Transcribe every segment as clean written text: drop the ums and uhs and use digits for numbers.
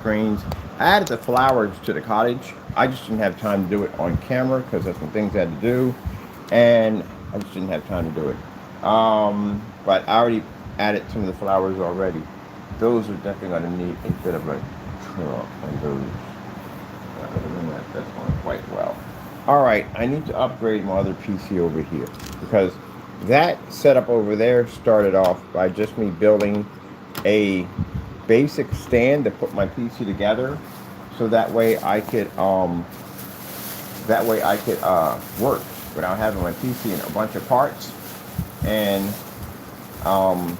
screens. I added the flowers to the cottage. I just didn't have time to do it on camera because there's some things I had to do, and I just didn't have time to do it. But I already added some of the flowers already. Those are definitely going to need a bit of a trim up on those. Other than that, that's going quite well. All right, I need to upgrade my other PC over here because that setup over there started off by just me building a basic stand to put my PC together, so that way I could work without having my PC in a bunch of parts. And um,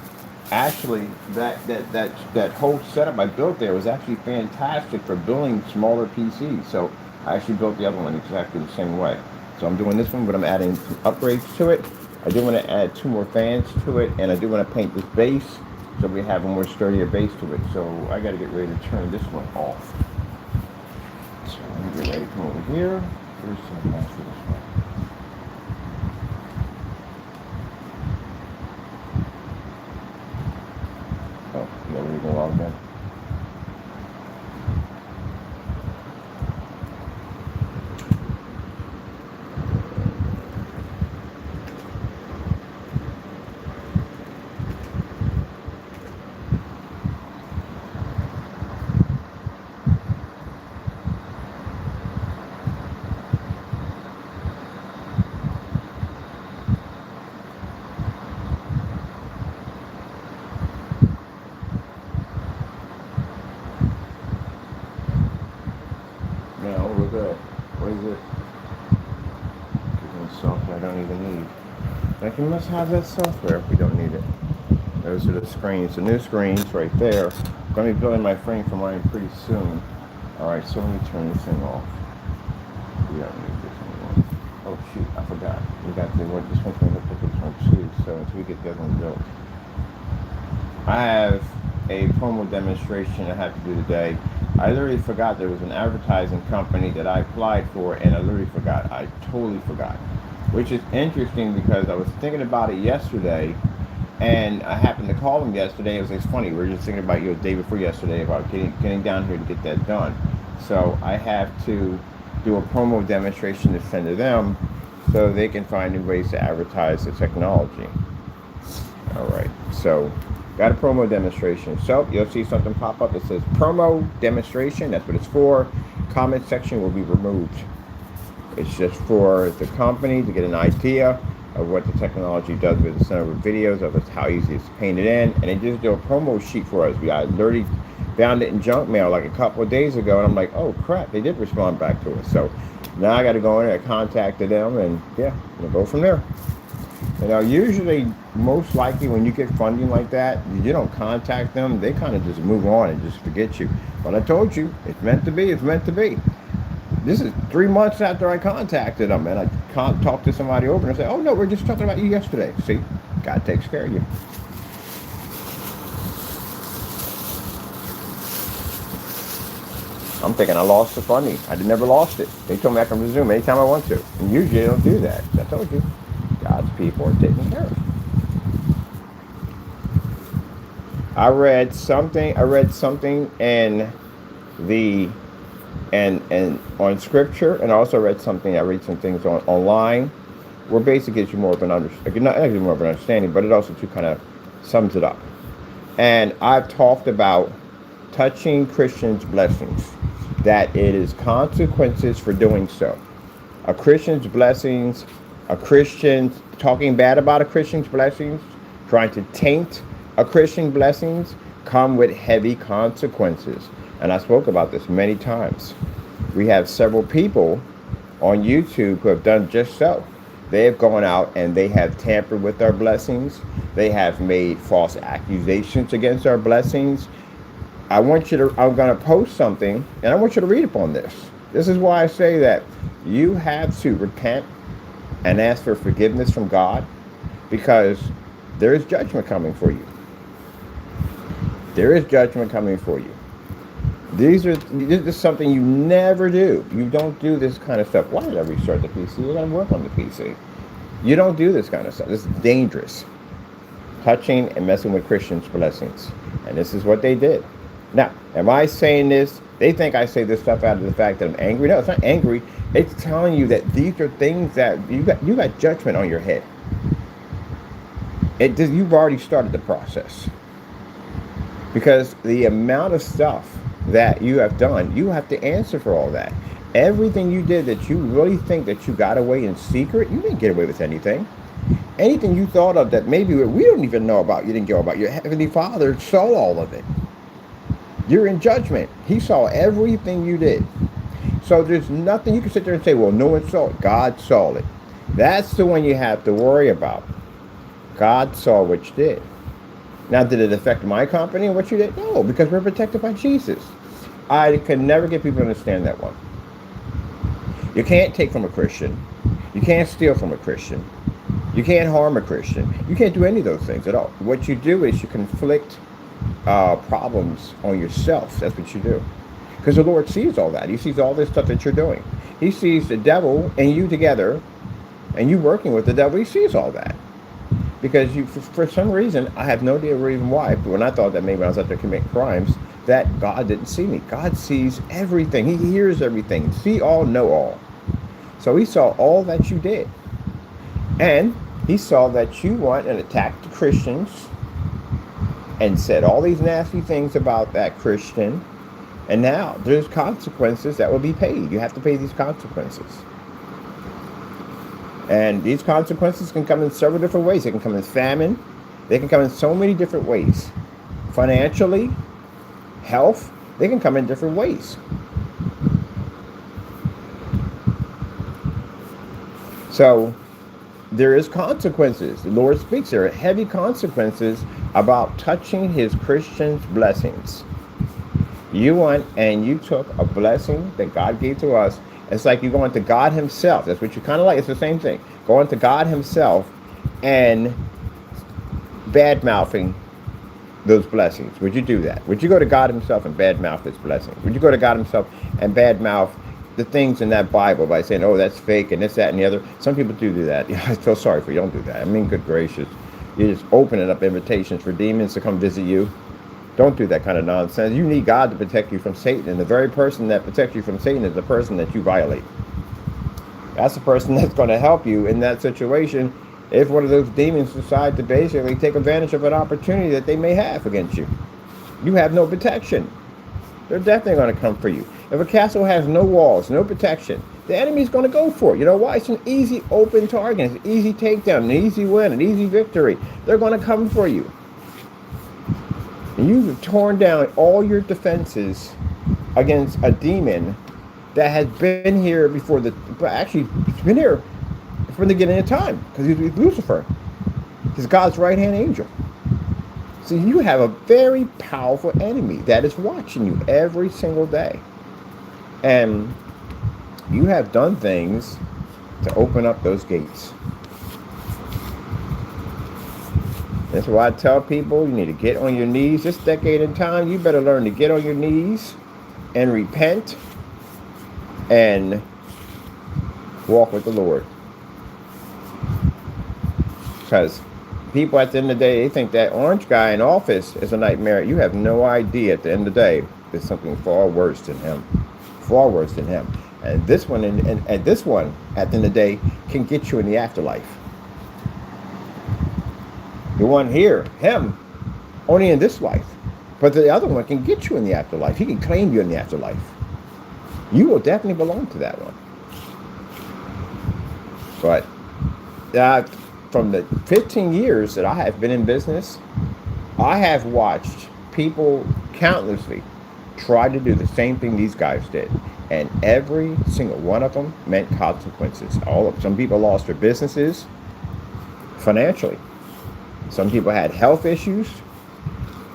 actually, that whole setup I built there was actually fantastic for building smaller PCs. So I actually built the other one exactly the same way. So I'm doing this one, but I'm adding some upgrades to it. I do want to add 2 more fans to it, and I do want to paint this base so we have a more sturdier base to it. So I got to get ready to turn this one off. So let me get ready to come over here. Where's some fans for this one? Oh, you already go logged in. No, we're good. What is it? Software I don't even need. Like you must have that software if we don't need it. Those are the screens, the new screens right there. I'm going to be building my frame for mine pretty soon. Alright, so let me turn this thing off. We don't need this anymore. Oh shoot, I forgot. We got the one, this one's going to look like this one too, so until we get the other one built. I have a promo demonstration I have to do today. I literally forgot there was an advertising company that I applied for, and I literally forgot. I totally forgot. Which is interesting because I was thinking about it yesterday, and I happened to call them yesterday. It was like, funny. We were just thinking about you the day before yesterday about getting down here to get that done. So I have to do a promo demonstration to send to them so they can find new ways to advertise the technology. All right. So got a promo demonstration. So you'll see something pop up that says promo demonstration. That's what it's for. Comment section will be removed. It's just for the company to get an idea of what the technology does with the center of videos, of how easy it's to paint it in. And they just do a promo sheet for us. I literally found it in junk mail like a couple of days ago, and I'm like, oh crap, they did respond back to us. So now I got to go in and I contacted them, and yeah, we'll go from there. You know, usually, most likely when you get funding like that, you don't contact them. They kind of just move on and just forget you. But I told you, it's meant to be. It's meant to be. This is 3 months after I contacted them, and I can't talk to somebody over and say, oh, no, we're just talking about you yesterday. See, God takes care of you. I'm thinking I lost the funding. I never lost it. They told me I can resume anytime I want to. And usually they don't do that. I told you. God's people are taken care of. I read something in the and on scripture, and I also read something. I read some things online where basically gives you more of an understanding, but it also too kind of sums it up. And I've talked about touching Christians' blessings, that it is consequences for doing so. A Christian's blessings, a Christian talking bad about a Christian's blessings, trying to taint a Christian's blessings, come with heavy consequences. And I spoke about this many times. We have several people on YouTube who have done just so. They have gone out and they have tampered with our blessings. They have made false accusations against our blessings. I'm going to post something, and I want you to read upon this. This is why I say that you have to repent and ask for forgiveness from God, because there is judgment coming for you. There is judgment coming for you. This is something you never do. You don't do this kind of stuff. Why did I restart the PC? You got to work on the PC. You don't do this kind of stuff. This is dangerous. Touching and messing with Christians' blessings. And this is what they did. Now, am I saying this? They think I say this stuff out of the fact that I'm angry. No, it's not angry. It's telling you that these are things that you got judgment on your head. You've already started the process. Because the amount of stuff that you have done, you have to answer for all that. Everything you did that you really think that you got away in secret, you didn't get away with anything. Anything you thought of that maybe we don't even know about, you didn't know about. Your Heavenly Father saw all of it. You're in judgment. He saw everything you did. So there's nothing you can sit there and say, well, no one saw it. God saw it. That's the one you have to worry about. God saw what you did. Now, did it affect my company and what you did? No, because we're protected by Jesus. I can never get people to understand that one. You can't take from a Christian. You can't steal from a Christian. You can't harm a Christian. You can't do any of those things at all. What you do is you conflict problems on yourself. That's what you do. Because the Lord sees all that. He sees all this stuff that you're doing. He sees the devil and you together, and you working with the devil. He sees all that. Because you, for some reason, I have no idea reason why, but when I thought that maybe I was out there committing crimes, that God didn't see me. God sees everything. He hears everything. See all, know all. So he saw all that you did. And he saw that you went and attacked the Christians and said all these nasty things about that Christian. And now there's consequences that will be paid. You have to pay these consequences. And these consequences can come in several different ways. They can come in famine. They can come in so many different ways. Financially, health, they can come in different ways. So there is consequences. The Lord speaks. There are heavy consequences about touching his Christians' blessings. You went and you took a blessing that God gave to us. It's like you're going to God himself. That's what you kind of like. It's the same thing. Going to God himself and bad-mouthing those blessings. Would you do that? Would you go to God himself and bad-mouth his blessings? Would you go to God himself and bad-mouth the things in that Bible by saying, oh, that's fake and this, that, and the other? Some people do that. I feel sorry for you. Don't do that. I mean, good gracious. You're just opening up invitations for demons to come visit you. Don't do that kind of nonsense. You need God to protect you from Satan. And the very person that protects you from Satan is the person that you violate. That's the person that's going to help you in that situation if one of those demons decide to basically take advantage of an opportunity that they may have against you. You have no protection. They're definitely going to come for you. If a castle has no walls, no protection, the enemy's going to go for it. You know why? It's an easy open target. It's an easy takedown, an easy win, an easy victory. They're going to come for you. And you've torn down all your defenses against a demon that has been here before actually, it's been here from the beginning of time, because he's Lucifer. He's God's right-hand angel. So you have a very powerful enemy that is watching you every single day. And you have done things to open up those gates. That's why I tell people you need to get on your knees. This decade in time, you better learn to get on your knees and repent and walk with the Lord. Because people at the end of the day, they think that orange guy in office is a nightmare. You have no idea at the end of the day there's something far worse than him. Far worse than him. And this one, and this one at the end of the day can get you in the afterlife. The one here, him, only in this life. But the other one can get you in the afterlife. He can claim you in the afterlife. You will definitely belong to that one. But from the 15 years that I have been in business, I have watched people countlessly try to do the same thing these guys did. And every single one of them meant consequences. Some people lost their businesses financially. Some people had health issues.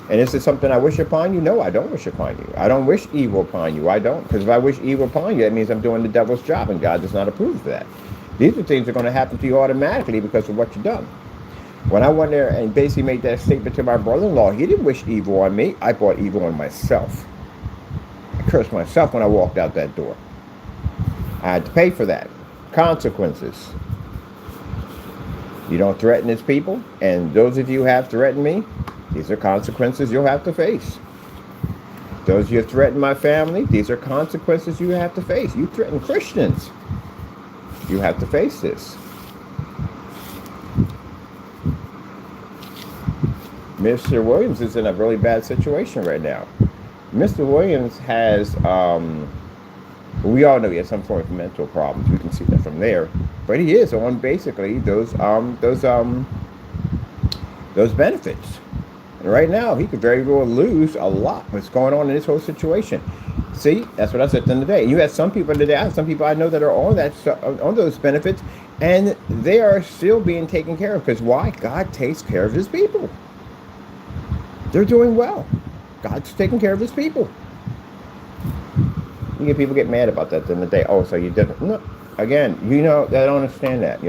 And is it something I wish upon you? No, I don't wish upon you. I don't wish evil upon you. I don't. Because if I wish evil upon you, that means I'm doing the devil's job, and God does not approve of that. These are things that are going to happen to you automatically because of what you've done. When I went there and basically made that statement to my brother-in-law, he didn't wish evil on me. I brought evil on myself. I cursed myself when I walked out that door. I had to pay for that. Consequences. You don't threaten his people, and those of you who have threatened me, these are consequences you'll have to face. Those of you who threaten my family, these are consequences you have to face. You threaten Christians. You have to face this. Mr. Williams is in a really bad situation right now. Mr. Williams has, we all know he has some form of mental problems. We can see that from there. But he is on basically those benefits. And right now, he could very well lose a lot. What's going on in this whole situation? See, that's what I said at the end of the day. You have some people today. I have some people I know that are on those benefits, and they are still being taken care of. Because why? God takes care of His people. They're doing well. God's taking care of His people. You get people get mad about that at the end of the day. Oh, so you didn't? No. Again, they don't understand that.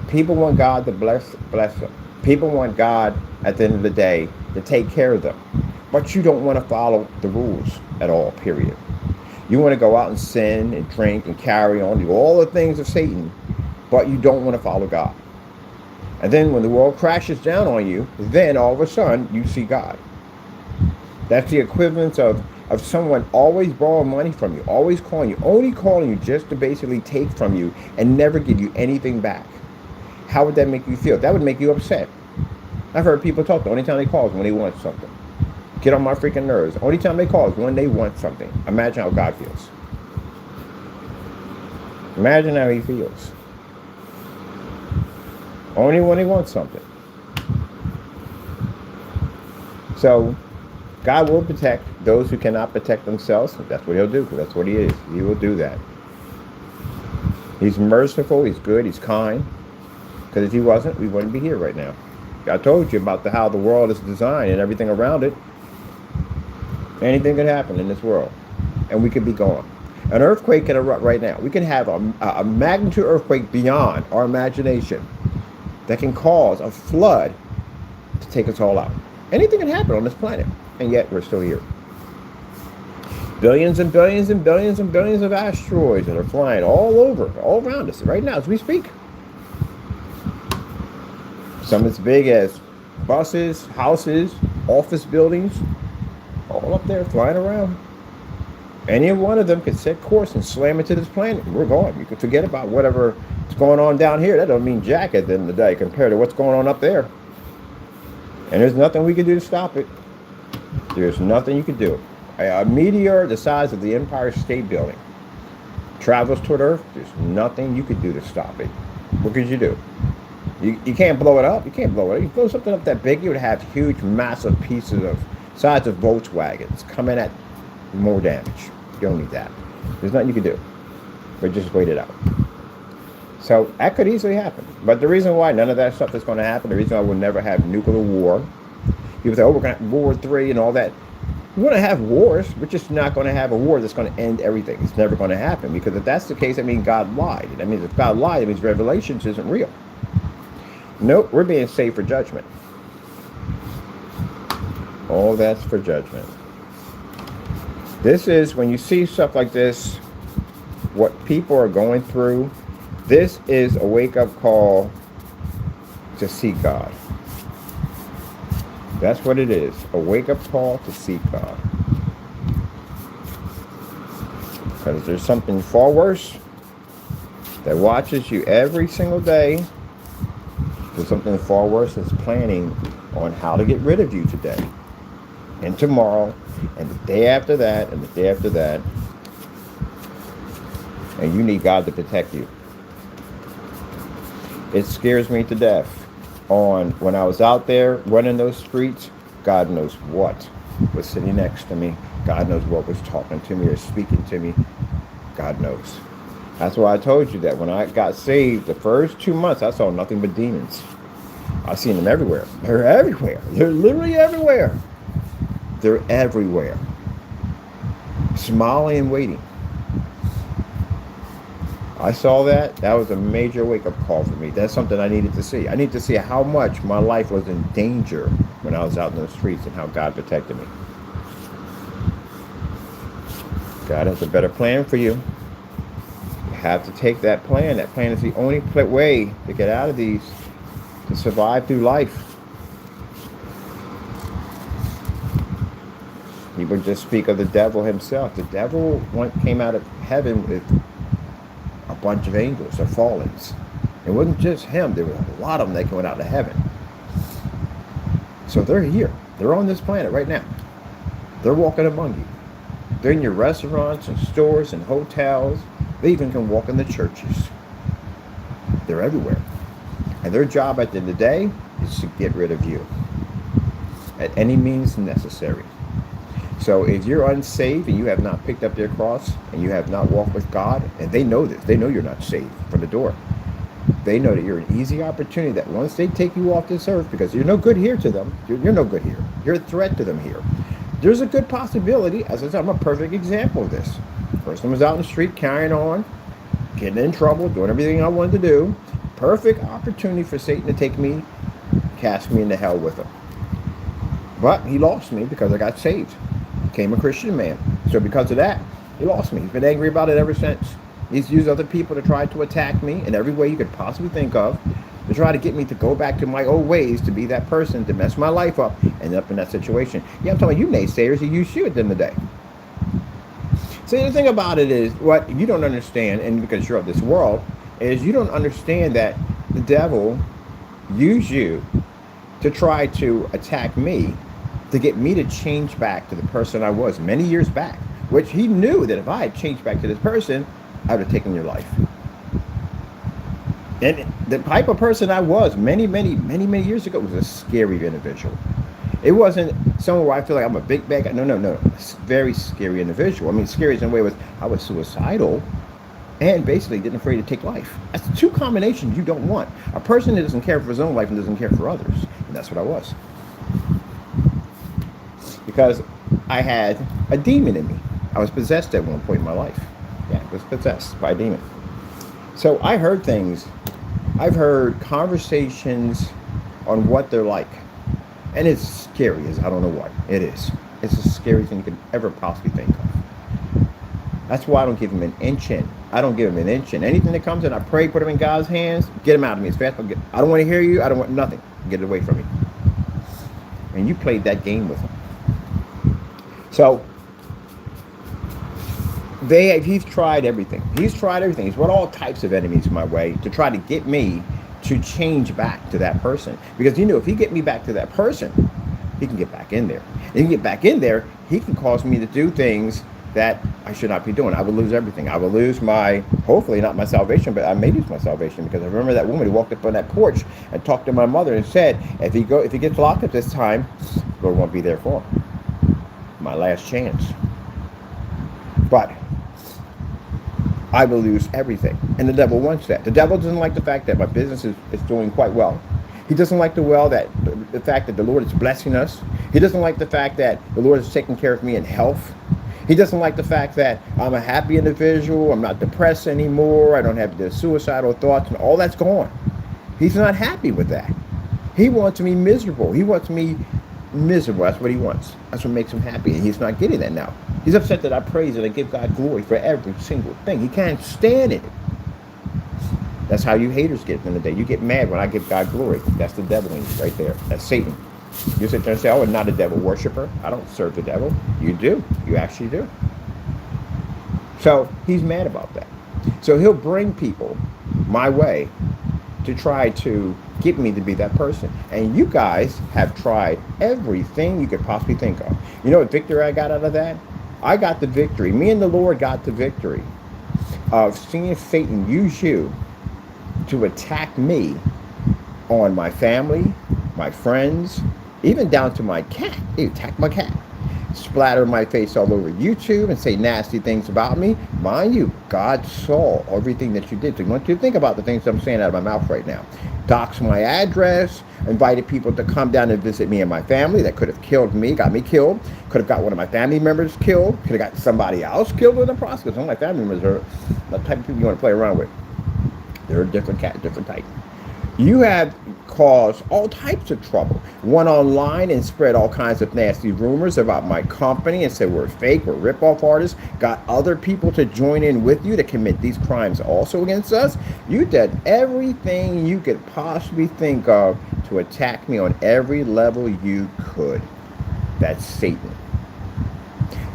People want God to bless them. People want God at the end of the day to take care of them. But you don't want to follow the rules at all, period. You want to go out and sin and drink and carry on, do all the things of Satan, but you don't want to follow God. And then when the world crashes down on you, then all of a sudden you see God. That's the equivalent of someone always borrowing money from you, always only calling you just to basically take from you and never give you anything back. How would that make you feel? That would make you upset. I've heard people talk, the only time they call is when they want something. Get on my freaking nerves. The only time they call is when they want something. Imagine how God feels. Imagine how He feels. Only when He wants something. So, God will protect those who cannot protect themselves. That's what He'll do, because that's what He is. He will do that. He's merciful, He's good, He's kind. Because if He wasn't, we wouldn't be here right now. I told you about how the world is designed and everything around it. Anything could happen in this world, and we could be gone. An earthquake can erupt right now. We can have a magnitude earthquake beyond our imagination that can cause a flood to take us all out. Anything can happen on this planet, and yet we're still here. Billions and billions and billions and billions of asteroids that are flying all around us right now as we speak. Some as big as buses, houses, office buildings, all up there flying around. Any one of them could set course and slam into this planet. We're gone. You can forget about whatever is going on down here. That don't mean jack at the end of the day compared to what's going on up there. And there's nothing we can do to stop it. There's nothing you can do. A meteor the size of the Empire State Building travels toward Earth. There's nothing you could do to stop it. What could you do? You can't blow it up. You can't blow it up. You blow something up that big, you would have huge, massive pieces of size of Volkswagens coming at more damage. You don't need that. There's nothing you can do. But just wait it out. So that could easily happen. But the reason why none of that stuff is going to happen, the reason why we'll never have nuclear war, people say, oh, we're going to have World War III and all that. We're going to have wars. We're just not going to have a war that's going to end everything. It's never going to happen. Because if that's the case, that means God lied. That means if God lied, that means Revelations isn't real. Nope, we're being saved for judgment. All that's for judgment. This is, when you see stuff like this, what people are going through, this is a wake-up call to seek God. That's what it is, a wake-up call to seek God. Because there's something far worse that watches you every single day. There's something far worse that's planning on how to get rid of you today and tomorrow and the day after that and the day after that. And you need God to protect you. It scares me to death. When I was out there running those streets, God knows what was sitting next to me. God knows what was talking to me or speaking to me. God knows. That's why I told you that when I got saved, the first 2 months, I saw nothing but demons. I've seen them everywhere. They're everywhere. They're literally everywhere. They're everywhere. Smiling and waiting. I saw that. That was a major wake-up call for me. That's something I needed to see. I need to see how much my life was in danger when I was out in the streets and how God protected me. God has a better plan for you. Have to take that plan. That plan is the only way to get out of these, to survive through life. He People just speak of the devil himself. The devil came out of heaven with a bunch of angels or fallens. It wasn't just him. There were a lot of them that went out of heaven. So they're here. They're on this planet right now. They're walking among you. They're in your restaurants and stores and hotels. They even can walk in the churches. They're everywhere. And their job at the end of the day is to get rid of you at any means necessary. So if you're unsaved and you have not picked up their cross and you have not walked with God, and they know this, they know you're not saved from the door. They know that you're an easy opportunity, that once they take you off this earth, because you're no good here to them, you're no good here. You're a threat to them here. There's a good possibility, as I said, I'm a perfect example of this. Person was out in the street carrying on, getting in trouble, doing everything I wanted to do. Perfect opportunity for Satan to take me, cast me into hell with him. But he lost me because I got saved. Became a Christian man. So because of that, he lost me. He's been angry about it ever since. He's used other people to try to attack me in every way you could possibly think of, to try to get me to go back to my old ways, to be that person, to mess my life up, end up in that situation. Yeah, I'm talking about you naysayers, he used you at the end of the day. See, the thing about it is, what you don't understand, and because you're of this world, is you don't understand that the devil used you to try to attack me, to get me to change back to the person I was many years back, which he knew that if I had changed back to this person, I would have taken your life. And the type of person I was many years ago was a scary individual. It wasn't someone where I feel like I'm a big bad guy. No. A very scary individual. I mean, scary in a way was I was suicidal and basically didn't afraid to take life. That's two combinations you don't want. A person that doesn't care for his own life and doesn't care for others. And that's what I was. Because I had a demon in me. I was possessed at one point in my life. Yeah, I was possessed by a demon. So I heard things. I've heard conversations on what they're like. And it's scary as I don't know what. It is. It's the scariest thing you could ever possibly think of. That's why I don't give him an inch in. I don't give him an inch in. Anything that comes in, I pray, put him in God's hands, get him out of me as fast as I can. I don't want to hear you. I don't want nothing. Get it away from me. And you played that game with him. So he's tried everything. He's tried everything. He's brought all types of enemies my way to try to get me to change back to that person. Because if he get me back to that person, he can get back in there. If he can get back in there, he can cause me to do things that I should not be doing. I would lose everything. I would lose hopefully not my salvation, but I may lose my salvation, because I remember that woman who walked up on that porch and talked to my mother and said, if he gets locked up this time, Lord won't be there for him. My last chance. But I will lose everything. And the devil wants that. The devil doesn't like the fact that my business is doing quite well. He doesn't like the fact that the Lord is blessing us. He doesn't like the fact that the Lord is taking care of me in health. He doesn't like the fact that I'm a happy individual. I'm not depressed anymore. I don't have the suicidal thoughts, and all that's gone. He's not happy with that. He wants me miserable. He wants me miserable. That's what he wants. That's what makes him happy, and he's not getting that now. He's upset that I praise and I give God glory for every single thing. He can't stand it. That's how you haters get in the day. You get mad when I give God glory. That's the devil in you right there. That's Satan. You sit there and say, oh, I'm not a devil worshiper. I don't serve the devil. You do. You actually do. So he's mad about that. So he'll bring people my way to try to get me to be that person. And you guys have tried everything you could possibly think of. You know what victory I got out of that? I got the victory. Me and the Lord got the victory of seeing Satan use you to attack me on my family, my friends, even down to my cat. He attacked my cat. Splatter my face all over YouTube and say nasty things about me. Mind you, God saw everything that you did. So you want to think about the things I'm saying out of my mouth right now. Doxed my address, invited people to come down and visit me and my family that could have killed me, got me killed, could have got one of my family members killed, could have got somebody else killed in the process. Because some of my family members are the type of people you want to play around with. They're a different cat, different type. You have caused all types of trouble. Went online and spread all kinds of nasty rumors about my company and said we're fake, we're rip-off artists. Got other people to join in with you to commit these crimes also against us. You did everything you could possibly think of to attack me on every level you could. That's Satan.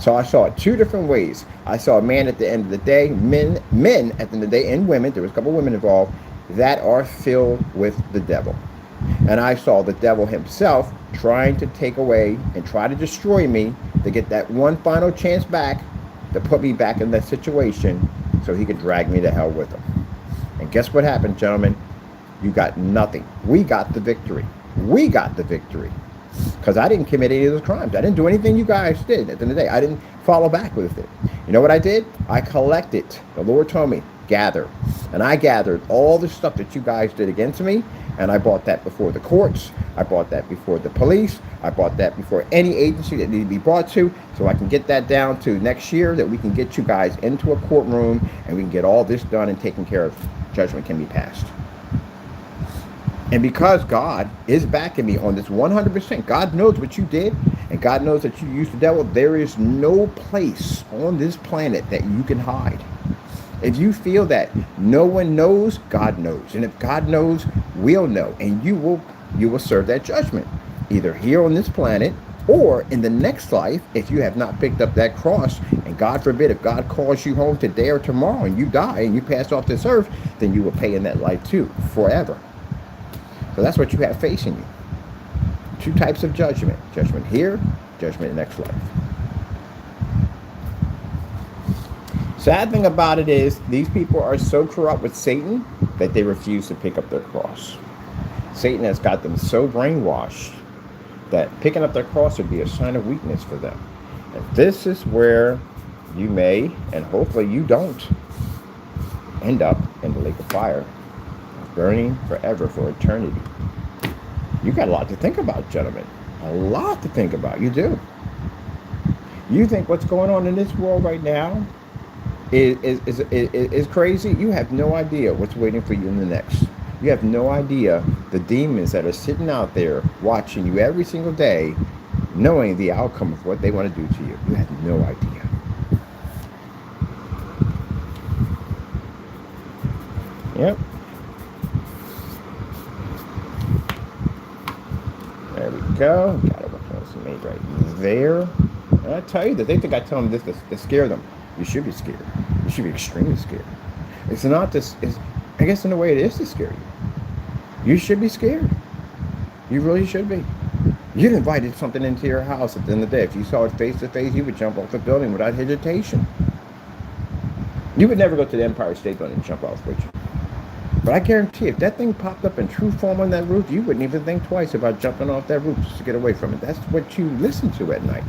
So I saw it two different ways. I saw a man at the end of the day, men at the end of the day, and women, there was a couple of women involved, that are filled with the devil. And I saw the devil himself trying to take away and try to destroy me to get that one final chance back to put me back in that situation so he could drag me to hell with him. And guess what happened, gentlemen? You got nothing. We got the victory. We got the victory. Because I didn't commit any of those crimes. I didn't do anything you guys did at the end of the day. I didn't follow back with it. You know what I did? I collected. The Lord told me, gather. And I gathered all the stuff that you guys did against me, and I brought that before the courts. I brought that before the police. I brought that before any agency that needed to be brought to, so I can get that down to next year, that we can get you guys into a courtroom and we can get all this done and taken care of. Judgment can be passed. And because God is backing me on this 100%, God knows what you did, and God knows that you used the devil, there is no place on this planet that you can hide. If you feel that no one knows, God knows. And if God knows, we'll know. And you will serve that judgment, either here on this planet or in the next life, if you have not picked up that cross. And God forbid, if God calls you home today or tomorrow and you die and you pass off this earth, then you will pay in that life too, forever. So that's what you have facing you. Two types of judgment. Judgment here, judgment in the next life. Sad thing about it is, these people are so corrupt with Satan that they refuse to pick up their cross. Satan has got them so brainwashed that picking up their cross would be a sign of weakness for them. And this is where you may, and hopefully you don't, end up in the lake of fire, burning forever for eternity. You got a lot to think about, gentlemen. A lot to think about. You do. You think what's going on in this world right now is crazy? You have no idea what's waiting for you in the next. You have no idea the demons that are sitting out there watching you every single day, knowing the outcome of what they want to do to you. You have no idea. Yep. There we go. Got it. What's made right there. And I tell you that they think I tell them this to scare them. You should be scared. You should be extremely scared. It's not this. I guess in a way it is to scare you. You should be scared. You really should be. You'd invited something into your house at the end of the day. If you saw it face to face, you would jump off the building without hesitation. You would never go to the Empire State Building and jump off, would you? But I guarantee if that thing popped up in true form on that roof, you wouldn't even think twice about jumping off that roof just to get away from it. That's what you listen to at night.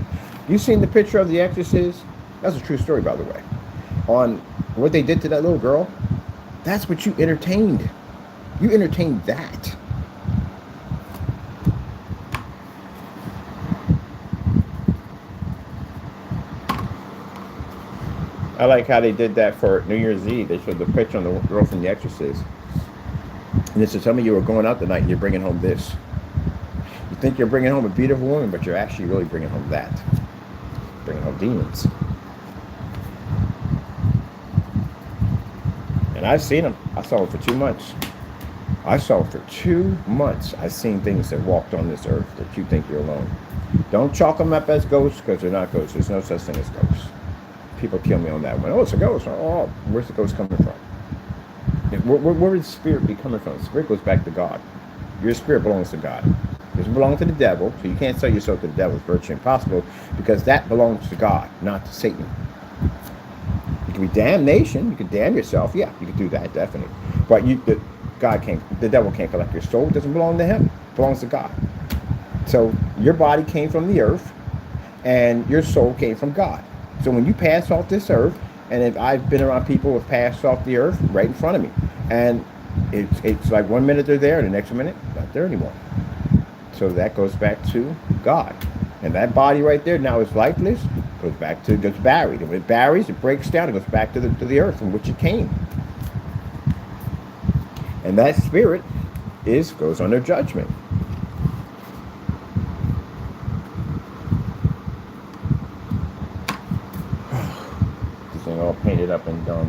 You seen the picture of The Exorcist? That's a true story, by the way. On what they did to that little girl, that's what you entertained. You entertained that. I like how they did that for New Year's Eve. They showed the picture on the girl from The Exorcist. And they said, some of you are going out tonight and you're bringing home this. You think you're bringing home a beautiful woman, but you're actually really bringing home that. Bringing home demons. And I've seen them. I saw them for 2 months. I saw them for 2 months. I've seen things that walked on this earth that you think you're alone. Don't chalk them up as ghosts, because they're not ghosts. There's no such thing as ghosts. People kill me on that one. Oh, it's a ghost. Oh, where's the ghost coming from? Where would the spirit be coming from? The spirit goes back to God. Your spirit belongs to God. It doesn't belong to the devil, so you can't sell yourself to the devil. It's virtually impossible, because that belongs to God, not to Satan. You can be damnation. You can damn yourself. Yeah, you can do that, definitely. But the devil can't collect your soul. It doesn't belong to him. It belongs to God. So your body came from the earth, and your soul came from God. So when you pass off this earth, and if I've been around people who have passed off the earth right in front of me, and it's like 1 minute they're there, and the next minute not there anymore. So that goes back to God, and that body right there now is lifeless. Goes buried. And when it buries, it breaks down. It goes back to the earth from which it came, and that spirit goes under judgment. All painted up and done.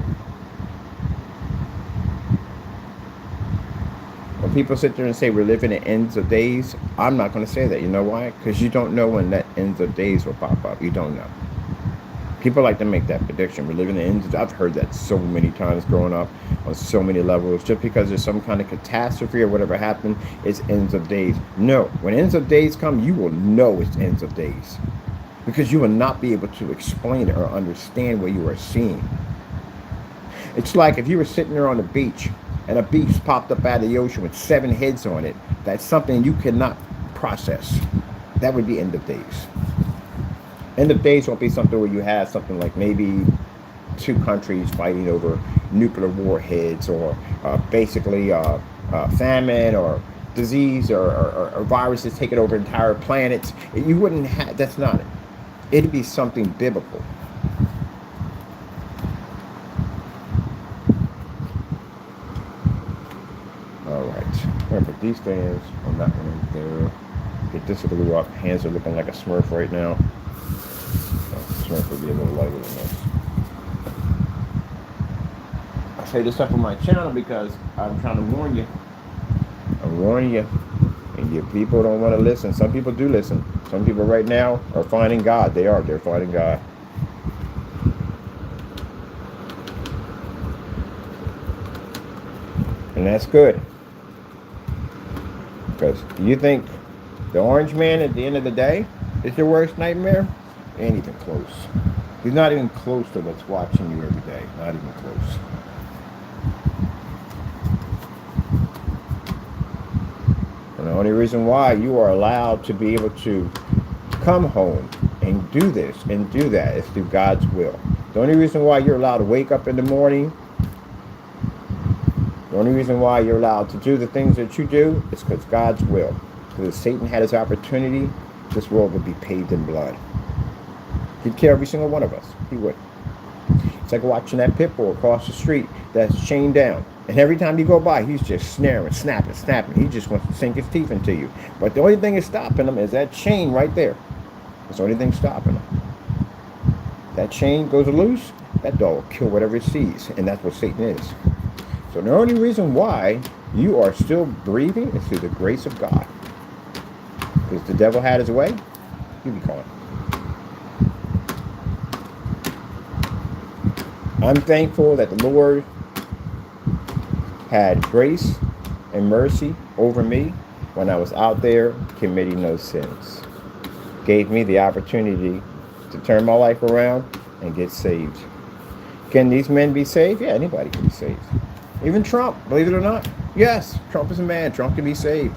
When people sit there and say we're living in ends of days, I'm not going to say that. You know why? Because you don't know when that ends of days will pop up. You don't know. People like to make that prediction. We're living in the I've heard that so many times growing up on so many levels. Just because there's some kind of catastrophe or whatever happened, it's ends of days. No, when ends of days come, you will know it's ends of days, because you will not be able to explain it or understand what you are seeing. It's like if you were sitting there on the beach and a beast popped up out of the ocean with 7 heads on it. That's something you cannot process. That would be end of days. End of days won't be something where you have something like maybe 2 countries fighting over nuclear warheads, or basically famine or disease, or viruses taking over entire planets. You wouldn't have, that's not it. It'd be something biblical. All right, I'm gonna put these things on that one right there. Get this glue up. Hands are looking like a Smurf right now. Smurf would be a little lighter than this. I say this up on my channel because I'm trying to warn you. I'm warning you. And your people don't want to listen. Some people do listen. Some people right now are finding God. They're finding God. And that's good. Because you think the orange man at the end of the day is your worst nightmare? Ain't even close. He's not even close to what's watching you every day. Not even close. And the only reason why you are allowed to be able to come home and do this and do that is through God's will. The only reason why you're allowed to wake up in the morning, the only reason why you're allowed to do the things that you do is because God's will. Because if Satan had his opportunity, this world would be paved in blood. He'd kill every single one of us. He would. It's like watching that pit bull across the street that's chained down. And every time you go by, he's just snaring, snapping. He just wants to sink his teeth into you. But the only thing that's stopping him is that chain right there. That's the only thing stopping him. That chain goes loose, that dog will kill whatever it sees. And that's what Satan is. So the only reason why you are still breathing is through the grace of God. Because the devil had his way, you'd be gone. I'm thankful that the Lord had grace and mercy over me when I was out there committing those sins. Gave me the opportunity to turn my life around and get saved. Can these men be saved? Yeah, anybody can be saved. Even Trump, believe it or not. Yes, Trump is a man. Trump can be saved.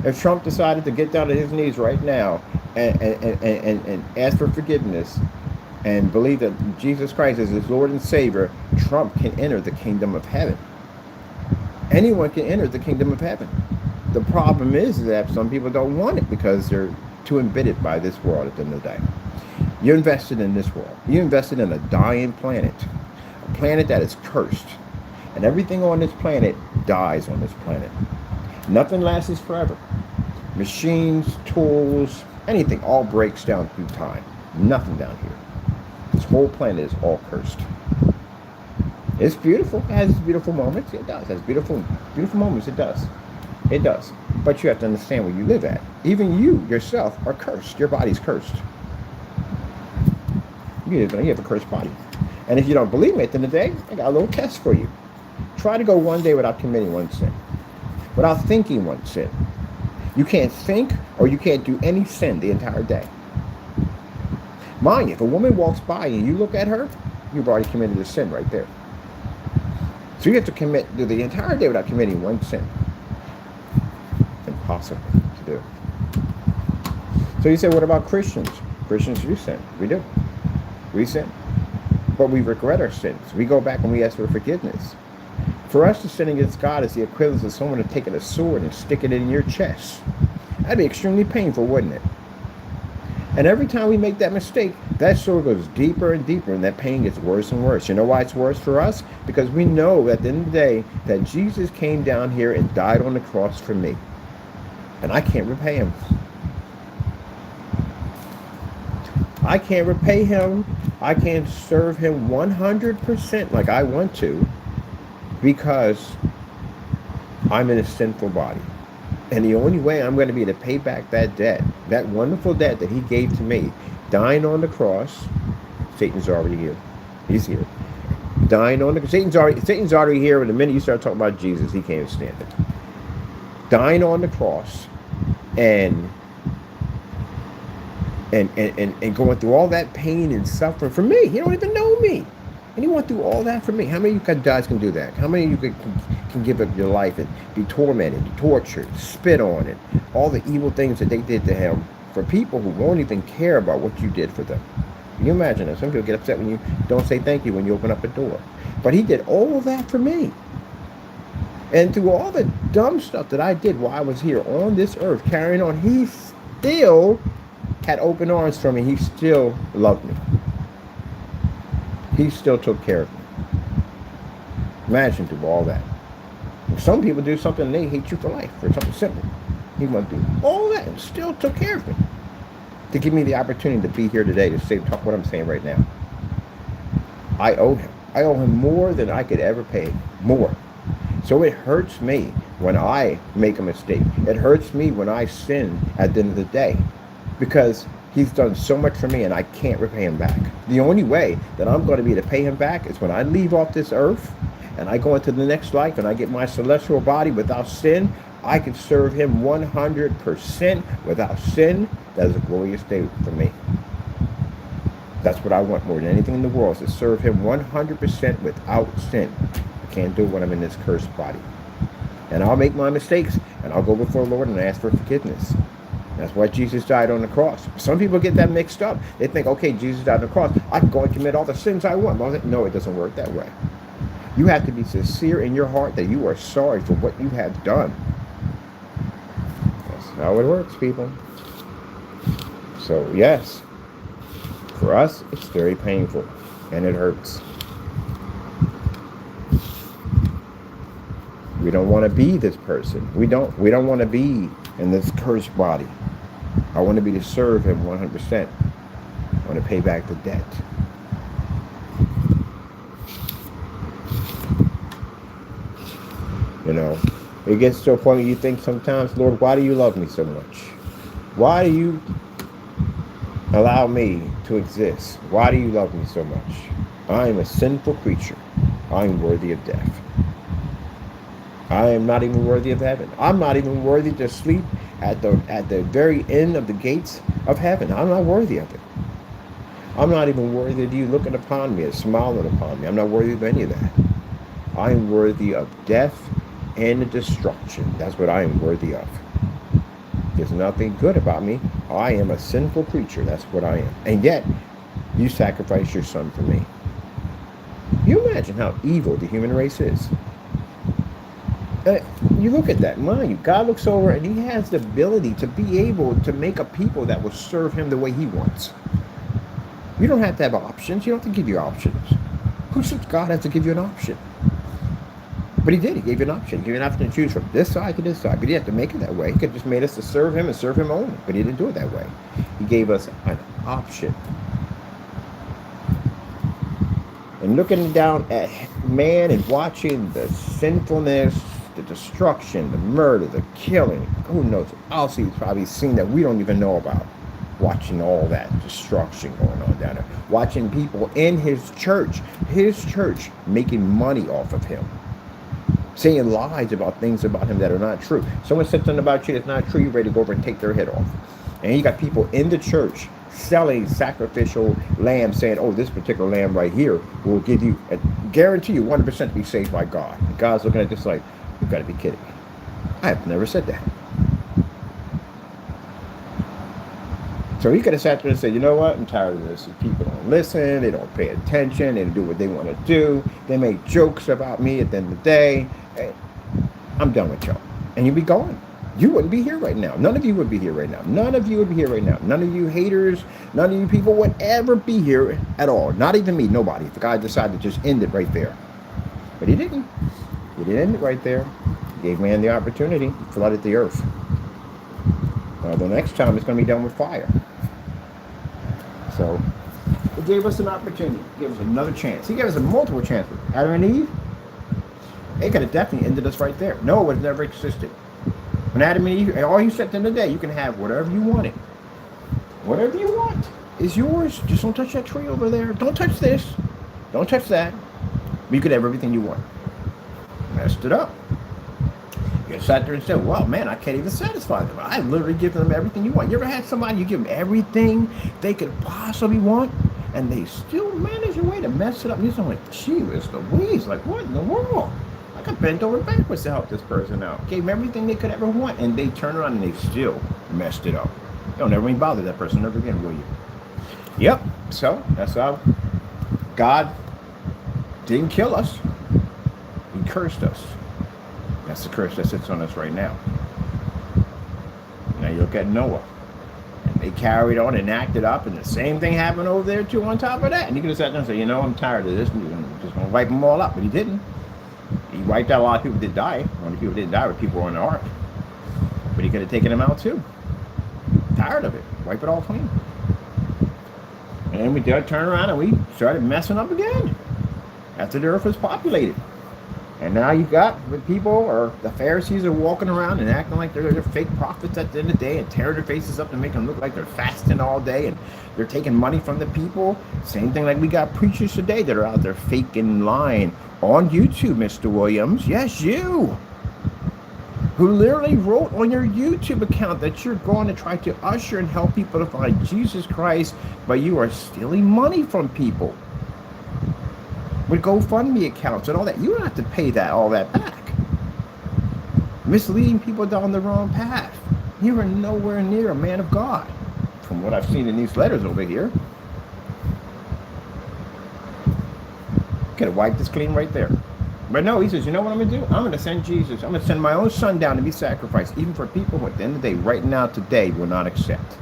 If Trump decided to get down to his knees right now and ask for forgiveness and believe that Jesus Christ is his Lord and Savior, Trump can enter the kingdom of heaven. Anyone can enter the kingdom of heaven. The problem is that some people don't want it because they're too embittered by this world at the end of the day. You're invested in this world. You're invested in a dying planet, a planet that is cursed. And everything on this planet dies on this planet. Nothing lasts forever. Machines, tools, anything all breaks down through time. Nothing down here. This whole planet is all cursed. It's beautiful. It has its beautiful moments. It does. It has beautiful moments. It does. It does. But you have to understand where you live at. Even you yourself are cursed. Your body's cursed. You have a cursed body. And if you don't believe me at the end of the day, I got a little test for you. Try to go one day without committing one sin. Without thinking one sin. You can't think or you can't do any sin the entire day. Mind you, if a woman walks by and you look at her, you've already committed a sin right there. So you have to commit the entire day without committing one sin. Impossible to do. So you say, what about Christians? Christians do sin. We do. We sin. But we regret our sins. We go back and we ask for forgiveness. For us to sin against God is the equivalent of someone taking a sword and sticking it in your chest. That'd be extremely painful, wouldn't it? And every time we make that mistake, that sword goes deeper and deeper, and that pain gets worse and worse. You know why it's worse for us? Because we know at the end of the day that Jesus came down here and died on the cross for me. And I can't repay him. I can't repay him. I can't serve him 100% like I want to because I'm in a sinful body. And the only way I'm going to be able to pay back that debt, that wonderful debt that he gave to me, dying on the cross Satan's already here. He's here. Dying on the Satan's already here, and the minute you start talking about Jesus, he can't stand it. Dying on the cross and going through all that pain and suffering for me. He don't even know me. And he went through all that for me. How many of you guys can do that? How many of you can give up your life and be tormented, tortured, spit on it, all the evil things that they did to him for people who won't even care about what you did for them? Can you imagine that? Some people get upset when you don't say thank you when you open up a door. But he did all of that for me. And through all the dumb stuff that I did while I was here on this earth carrying on, he still had open arms for me. He still loved me. He still took care of me. Imagine through all that. Some people do something and they hate you for life for something simple. He went through all that and still took care of me to give me the opportunity to be here today to say, talk what I'm saying right now. I owe him. I owe him more than I could ever pay. More. So it hurts me when I make a mistake. It hurts me when I sin at the end of the day, because he's done so much for me and I can't repay him back. The only way that I'm going to be to pay him back is when I leave off this earth and I go into the next life and I get my celestial body without sin. I can serve him 100% without sin. That is a glorious day for me. That's what I want more than anything in the world, is to serve him 100% without sin. I can't do it when I'm in this cursed body. And I'll make my mistakes and I'll go before the Lord and ask for forgiveness. That's why Jesus died on the cross. Some people get that mixed up. They think, okay, Jesus died on the cross, I can go and commit all the sins I want. No, it doesn't work that way. You have to be sincere in your heart that you are sorry for what you have done. That's how it works, people. So, yes, for us, it's very painful and it hurts. We don't want to be this person. We don't want to be in this cursed body. I want to be to serve him 100%. I want to pay back the debt. You know, it gets to a point where you think sometimes, Lord, why do you love me so much? Why do you allow me to exist? Why do you love me so much? I am a sinful creature. I am worthy of death. I am not even worthy of heaven. I'm not even worthy to sleep at the very end of the gates of heaven. I'm not worthy of it. I'm not even worthy of you looking upon me and smiling upon me. I'm not worthy of any of that. I am worthy of death and destruction. That's what I am worthy of. There's nothing good about me. I am a sinful creature. That's what I am. And yet, you sacrificed your son for me. You imagine how evil the human race is. You look at that, mind you, God looks over and he has the ability to be able to make a people that will serve him the way he wants. You don't have to have options. You don't have to give you options. Who says God has to give you an option? But he did. He gave you an option. He gave you an option to choose from this side to this side. But he didn't have to make it that way. He could have just made us to serve him and serve him only. But he didn't do it that way. He gave us an option. And looking down at man and watching the sinfulness, the destruction, the murder, the killing, who knows? Else he's probably seen that we don't even know about. Watching all that destruction going on down there. Watching people in his church making money off of him. Saying lies about things about him that are not true. Someone said something about you that's not true, you're ready to go over and take their head off. And you got people in the church selling sacrificial lambs, saying, oh, this particular lamb right here will give you, guarantee you 100% to be saved by God. And God's looking at this like, you've got to be kidding me. I have never said that. So he could have sat there and said, you know what, I'm tired of this. People don't listen, they don't pay attention, they don't do what they want to do. They make jokes about me at the end of the day. Hey, I'm done with y'all. And you'd be gone. You wouldn't be here right now. None of you would be here right now. None of you would be here right now. None of you haters, none of you people would ever be here at all. Not even me, nobody. If the guy decided to just end it right there. But he didn't. He didn't end it right there. He gave man the opportunity. He flooded the earth. The next time it's going to be done with fire. So, he gave us an opportunity. He gave us another chance. He gave us a multiple chances. Adam and Eve, they could have definitely ended us right there. No, it would have never existed. When Adam and Eve, all he said to them today, you can have whatever you wanted. Whatever you want. is yours. Just don't touch that tree over there. Don't touch this. Don't touch that. You could have everything you want. Messed it up. You sat there and said, well, man, I can't even satisfy them. I literally give them everything you want. You ever had somebody, you give them everything they could possibly want, and they still manage a way to mess it up? You're like, gee, Mr. Louise, like, what in the world? Like, I bent over backwards to help this person out. Gave them everything they could ever want, and they turn around and they still messed it up. Don't ever even bother that person ever again, will you? Yep. So, that's how God didn't kill us. He cursed us. That's the curse that sits on us right now. Now you look at Noah. And they carried on and acted up, and the same thing happened over there too on top of that. And he could have sat down and said, you know, I'm tired of this. I'm just going to wipe them all up. But he didn't. He wiped out a lot of people that did die. Only people that didn't die were people on the ark. But he could have taken them out too. Tired of it. Wipe it all clean. And then we did turn around and we started messing up again. After the earth was populated. And now you got the people, or the Pharisees are walking around and acting like they're fake prophets at the end of the day and tearing their faces up to make them look like they're fasting all day and they're taking money from the people. Same thing like we got preachers today that are out there faking, lying on YouTube, Mr. Williams. Yes, you. Who literally wrote on your YouTube account that you're going to try to usher and help people to find Jesus Christ, but you are stealing money from people. With GoFundMe accounts and all that. You don't have to pay all that back. Misleading people down the wrong path. You are nowhere near a man of God. From what I've seen in these letters over here. Could have wiped this clean right there. But no, he says, you know what I'm going to do? I'm going to send Jesus. I'm going to send my own son down to be sacrificed. Even for people who at the end of the day, right now, today, will not accept.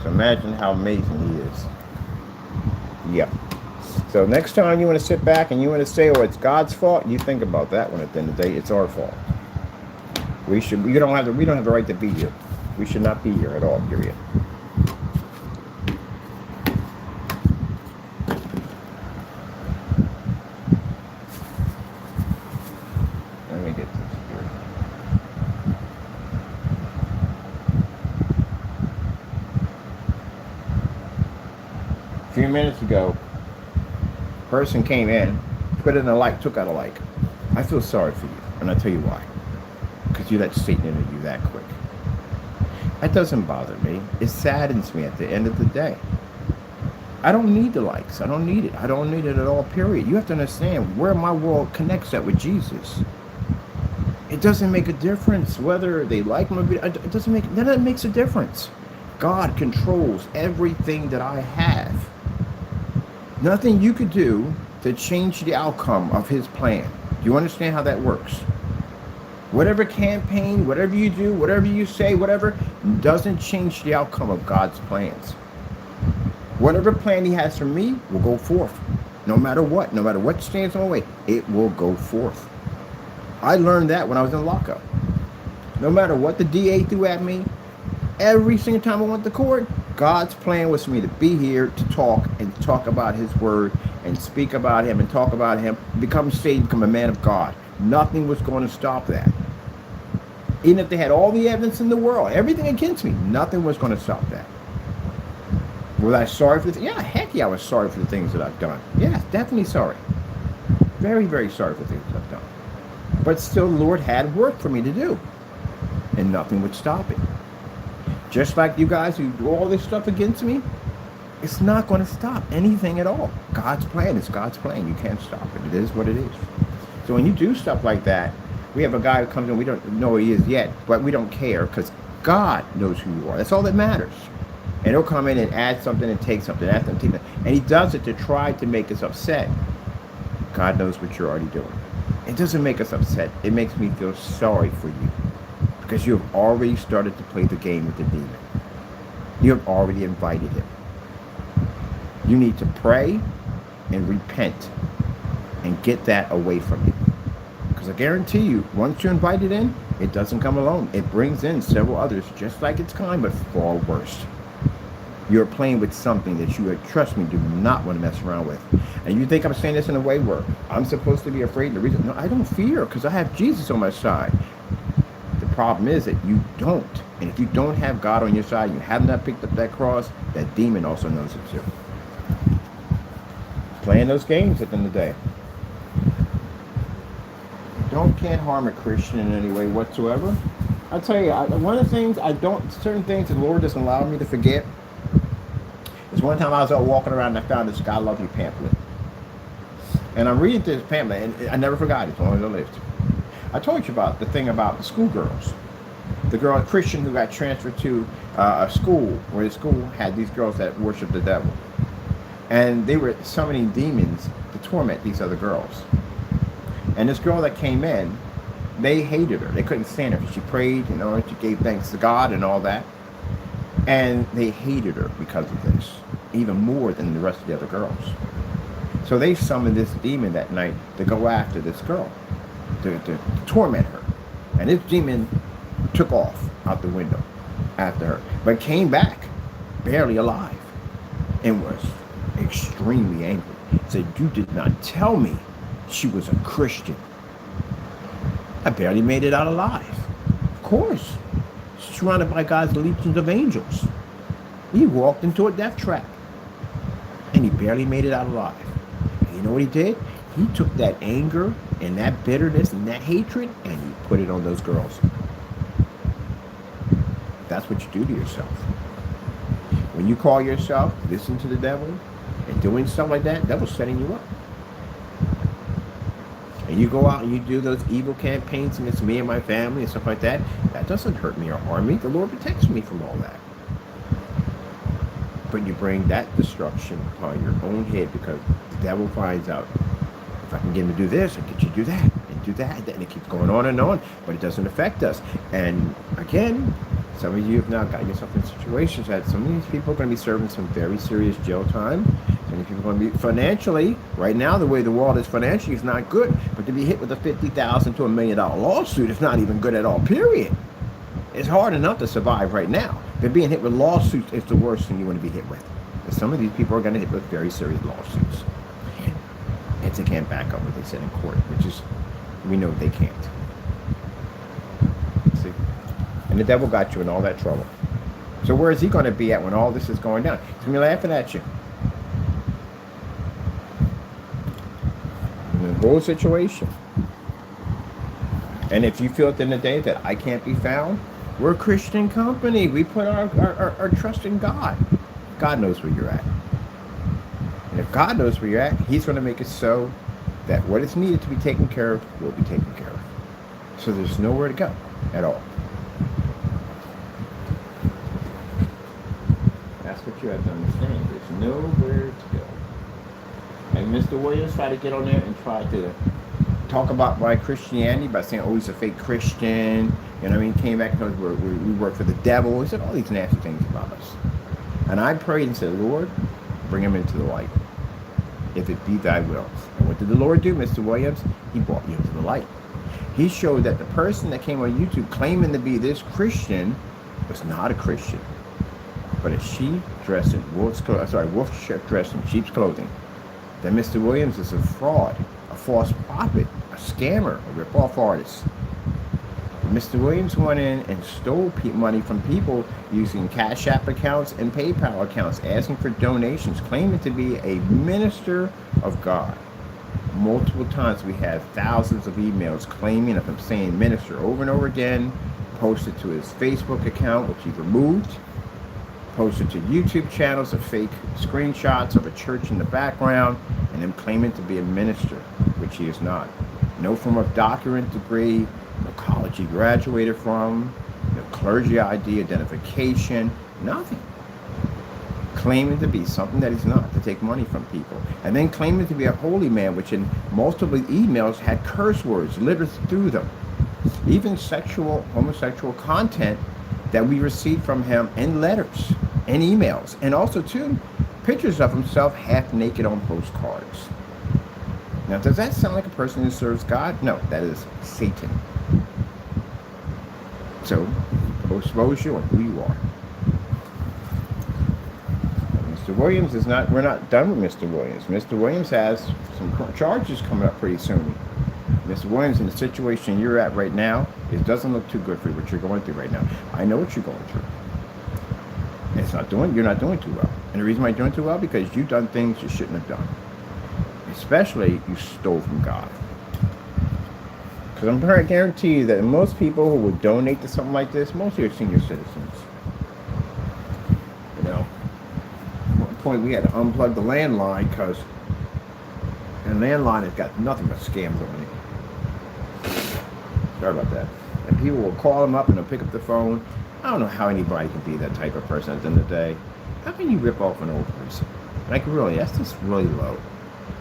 So imagine how amazing he is. Yep. So next time you want to sit back and you want to say, oh, it's God's fault, you think about that one. At the end of the day, it's our fault. We don't have the right to be here. We should not be here at all, period. Let me get this here. A few minutes ago, person came in, put in a like, took out a like. I feel sorry for you, and I'll tell you why. Because you let Satan into you that quick. That doesn't bother me. It saddens me at the end of the day. I don't need the likes. I don't need it. I don't need it at all, period. You have to understand where my world connects at with Jesus. It doesn't make a difference whether they like me. It doesn't make, none of that makes a difference. God controls everything that I have. Nothing you could do to change the outcome of his plan. Do you understand how that works? Whatever campaign, whatever you do, whatever you say, whatever, doesn't change the outcome of God's plans. Whatever plan he has for me will go forth. No matter what stands in my way, it will go forth. I learned that when I was in lockup. No matter what the DA threw at me, every single time I went to court, God's plan was for me to be here to talk about his word and speak about him and talk about him, become saved, become a man of God. Nothing was going to stop that. Even if they had all the evidence in the world, everything against me, nothing was going to stop that. Was I sorry for the Yeah, heck yeah, I was sorry for the things that I've done. Yeah, definitely sorry. Very, very sorry for the things I've done. But still, the Lord had work for me to do. And nothing would stop it. Just like you guys who do all this stuff against me, it's not going to stop anything at all. God's plan is God's plan. You can't stop it. It is what it is. So when you do stuff like that, we have a guy who comes in, we don't know who he is yet, but we don't care because God knows who you are. That's all that matters. And he'll come in and add something and take something, add something, take something. And he does it to try to make us upset. God knows what you're already doing. It doesn't make us upset. It makes me feel sorry for you. Because you have already started to play the game with the demon. You have already invited him. You need to pray and repent and get that away from you. Because I guarantee you, once you invite it in, it doesn't come alone. It brings in several others just like its kind, but far worse. You're playing with something that you, trust me, do not want to mess around with. And you think I'm saying this in a way where I'm supposed to be afraid? The reason, no, I don't fear because I have Jesus on my side. The problem is that you don't. And if you don't have God on your side, you have not picked up that cross, that demon also knows it too. Playing those games at the end of the day. Can't harm a Christian in any way whatsoever. I'll tell you, one of the things certain things the Lord doesn't allow me to forget is one time I was out walking around and I found this God Love You pamphlet. And I'm reading this pamphlet and I never forgot it as long as I lived. I told you about the thing about the schoolgirls. The girl, a Christian who got transferred to a school where the school had these girls that worshiped the devil. And they were summoning demons to torment these other girls. And this girl that came in, they hated her. They couldn't stand her. She prayed, she gave thanks to God and all that. And they hated her because of this, even more than the rest of the other girls. So they summoned this demon that night to go after this girl, to torment her. And this demon took off out the window after her, but came back barely alive and was extremely angry. Said, "You did not tell me she was a Christian. I barely made it out alive." Of course. Surrounded by God's legions of angels. He walked into a death trap. And he barely made it out alive. And you know what he did? He took that anger and that bitterness and that hatred and he put it on those girls. That's what you do to yourself. When you call yourself, listen to the devil, and doing stuff like that, devil's setting you up. And you go out and you do those evil campaigns against me and my family and stuff like that, that doesn't hurt me or harm me. The Lord protects me from all that. But you bring that destruction upon your own head because the devil finds out, if I can get him to do this, I can get you to do that, and do that, and it keeps going on, but it doesn't affect us. And again, some of you have now got yourself in situations that some of these people are going to be serving some very serious jail time. Many people are going to be financially, right now, the way the world is financially is not good. But to be hit with a $50,000 to $1 million lawsuit is not even good at all, period. It's hard enough to survive right now. But being hit with lawsuits is the worst thing you want to be hit with. Because some of these people are going to hit with very serious lawsuits. And they can't back up what they said in court, which is, we know they can't. See? And the devil got you in all that trouble. So where is he going to be at when all this is going down? He's going to be laughing at you. In the whole situation. And if you feel at the end of the day that I can't be found, we're a Christian company. We put our trust in God. God knows where you're at. And if God knows where you're at, he's going to make it so that what is needed to be taken care of will be taken care of. So there's nowhere to go at all. That's what you have to understand. There's nowhere to go. And Mr. Williams tried to get on there and try to talk about my Christianity by saying, oh, he's a fake Christian. You know what I mean? Came back because we work for the devil. He said all these nasty things about us. And I prayed and said, Lord, bring him into the light, if it be thy will. And what did the Lord do, Mr. Williams? He brought you into the light. He showed that the person that came on YouTube claiming to be this Christian was not a Christian, but a sheep dressed in wolf dressed in sheep's clothing. That Mr. Williams is a fraud, a false prophet, a scammer, a rip-off artist. Mr. Williams went in and stole money from people using Cash App accounts and PayPal accounts, asking for donations, claiming to be a minister of God. Multiple times we have thousands of emails claiming of him saying minister over and over again, posted to his Facebook account, which he removed, posted to YouTube channels of fake screenshots of a church in the background, and him claiming to be a minister, which he is not. No form of doctorate degree, no college he graduated from, no clergy ID, identification, nothing. Claiming to be something that he's not, to take money from people. And then claiming to be a holy man, which in multiple emails had curse words littered through them. Even homosexual content that we received from him in letters and emails. And also, too, pictures of himself half naked on postcards. Now, does that sound like a person who serves God? No, that is Satan. So, expose you on who you are. Mr. Williams is not, we're not done with Mr. Williams. Mr. Williams has some charges coming up pretty soon. Mr. Williams, in the situation you're at right now, it doesn't look too good for you, what you're going through right now. I know what you're going through. You're not doing too well. And the reason why you're doing too well, because you've done things you shouldn't have done. Especially, you stole from God. Because I'm going to guarantee you that most people who would donate to something like this, mostly are senior citizens. You know, at one point we had to unplug the landline because the landline has got nothing but scams on it. Sorry about that. And people will call them up and they'll pick up the phone. I don't know how anybody can be that type of person at the end of the day. How can you rip off an old person? Like, really, that's just really low.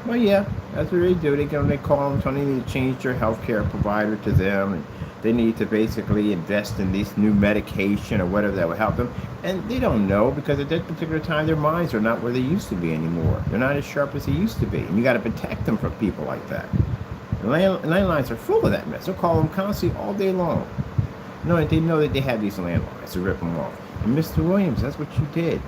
Well, yeah, that's what they do. They call them, telling they need to change their healthcare provider to them, and they need to basically invest in this new medication or whatever that will help them. And they don't know, because at that particular time, their minds are not where they used to be anymore. They're not as sharp as they used to be. And you got to protect them from people like that. And landlines are full of that mess. They'll call them constantly all day long. No, they know that they have these landlines to rip them off. And Mr. Williams, that's what you did.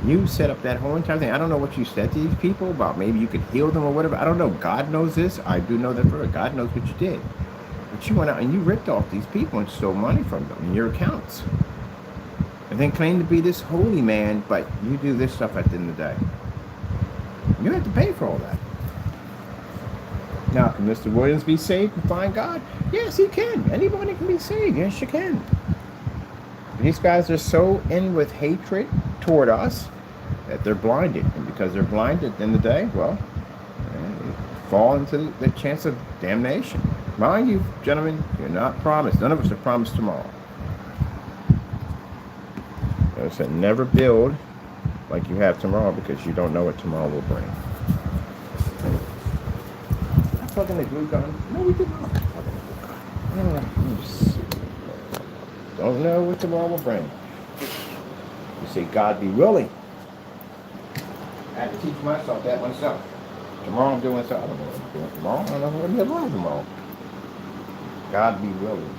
You set up that whole entire thing. I don't know what you said to these people about maybe you could heal them or whatever. I don't know. God knows this. I do know that for sure. God knows what you did. But you went out and you ripped off these people and stole money from them in your accounts. And then claim to be this holy man, but you do this stuff at the end of the day. You have to pay for all that. Now, can Mr. Williams be saved and find God? Yes, he can. Anybody can be saved. Yes, you can. These guys are so in with hatred toward us that they're blinded. And because they're blinded at the end of the day, well, they fall into the chance of damnation. Mind you, gentlemen, you're not promised. None of us are promised tomorrow. I said, never build like you have tomorrow, because you don't know what tomorrow will bring. Not fucking the glue gun. No, we did not. Don't know what tomorrow will bring. You say, God be willing. I had to teach myself that myself. Tomorrow I'm doing something. I don't know what I'm doing tomorrow. I don't know if I'm going to be alive tomorrow. God be willing.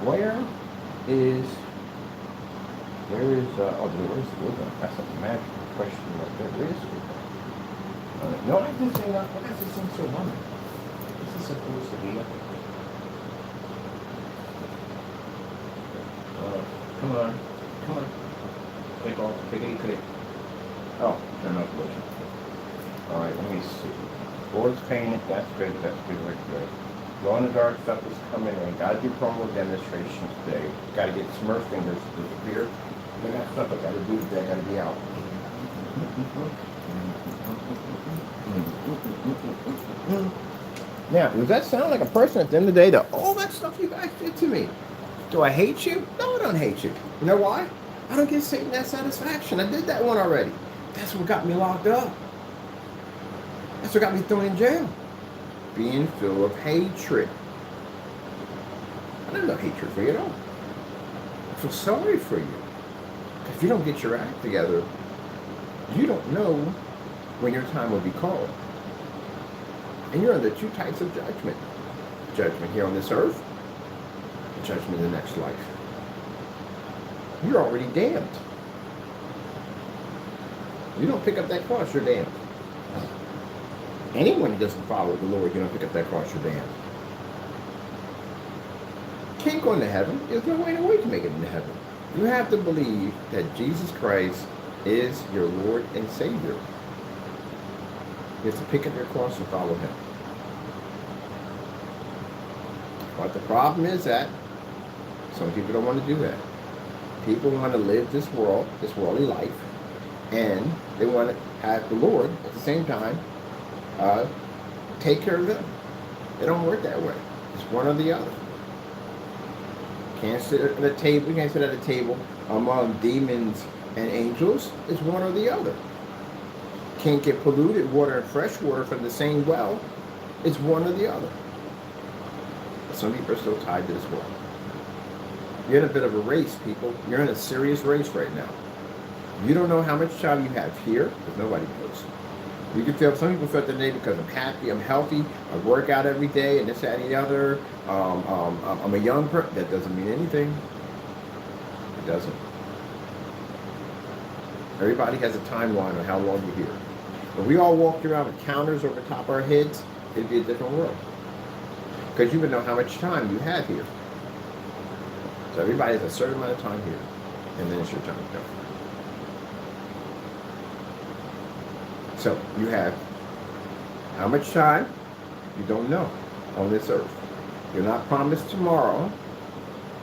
Where's the glue gun? That's a magic question right there. Where is the glue gun? No, I didn't say that. Why does this seem so wonderful? This is supposed to be up. Come on. Click off. Click. Oh, they're not pushing. Alright, let me see. Board's painted. That's good. Right good. Glow in the dark stuff is coming in. Gotta do promo demonstrations today. Gotta get Smurf fingers to disappear. I got stuff I gotta do today. I gotta be out. Now, does that sound like a person at the end of the day that all that stuff you guys did to me? Do I hate you? No, I don't hate you. You know why? I don't give Satan that satisfaction. I did that one already. That's what got me locked up. That's what got me thrown in jail. Being full of hatred. I don't have hatred for you at all. I feel sorry for you. If you don't get your act together, you don't know when your time will be called. And you're under two types of judgment. Judgment here on this earth, judgment in the next life. You're already damned. You don't pick up that cross, you're damned. Anyone who doesn't follow the Lord, you don't pick up that cross, you're damned. Can't go into heaven. There's no way to make it into heaven. You have to believe that Jesus Christ is your Lord and Savior. You have to pick up your cross and follow him. But the problem is that some people don't want to do that. People want to live this worldly life, and they want to have the Lord at the same time take care of them. It don't work that way. It's one or the other. Can't sit at a table. You can't sit at a table among demons and angels. It's one or the other. Can't get polluted water and fresh water from the same well. It's one or the other. But some people are still tied to this world. You're in a bit of a race, people. You're in a serious race right now. You don't know how much time you have here, because nobody knows. You can feel, some people feel today because I'm happy, I'm healthy, I work out every day, and this, that, and the other. I'm a young person. That doesn't mean anything. It doesn't. Everybody has a timeline on how long you're here. But we all walk around with counters over top our heads. it'd be a different world. Because you would know how much time you have here. So everybody has a certain amount of time here, and then it's your time to go. So you have how much time? You don't know on this earth. You're not promised tomorrow,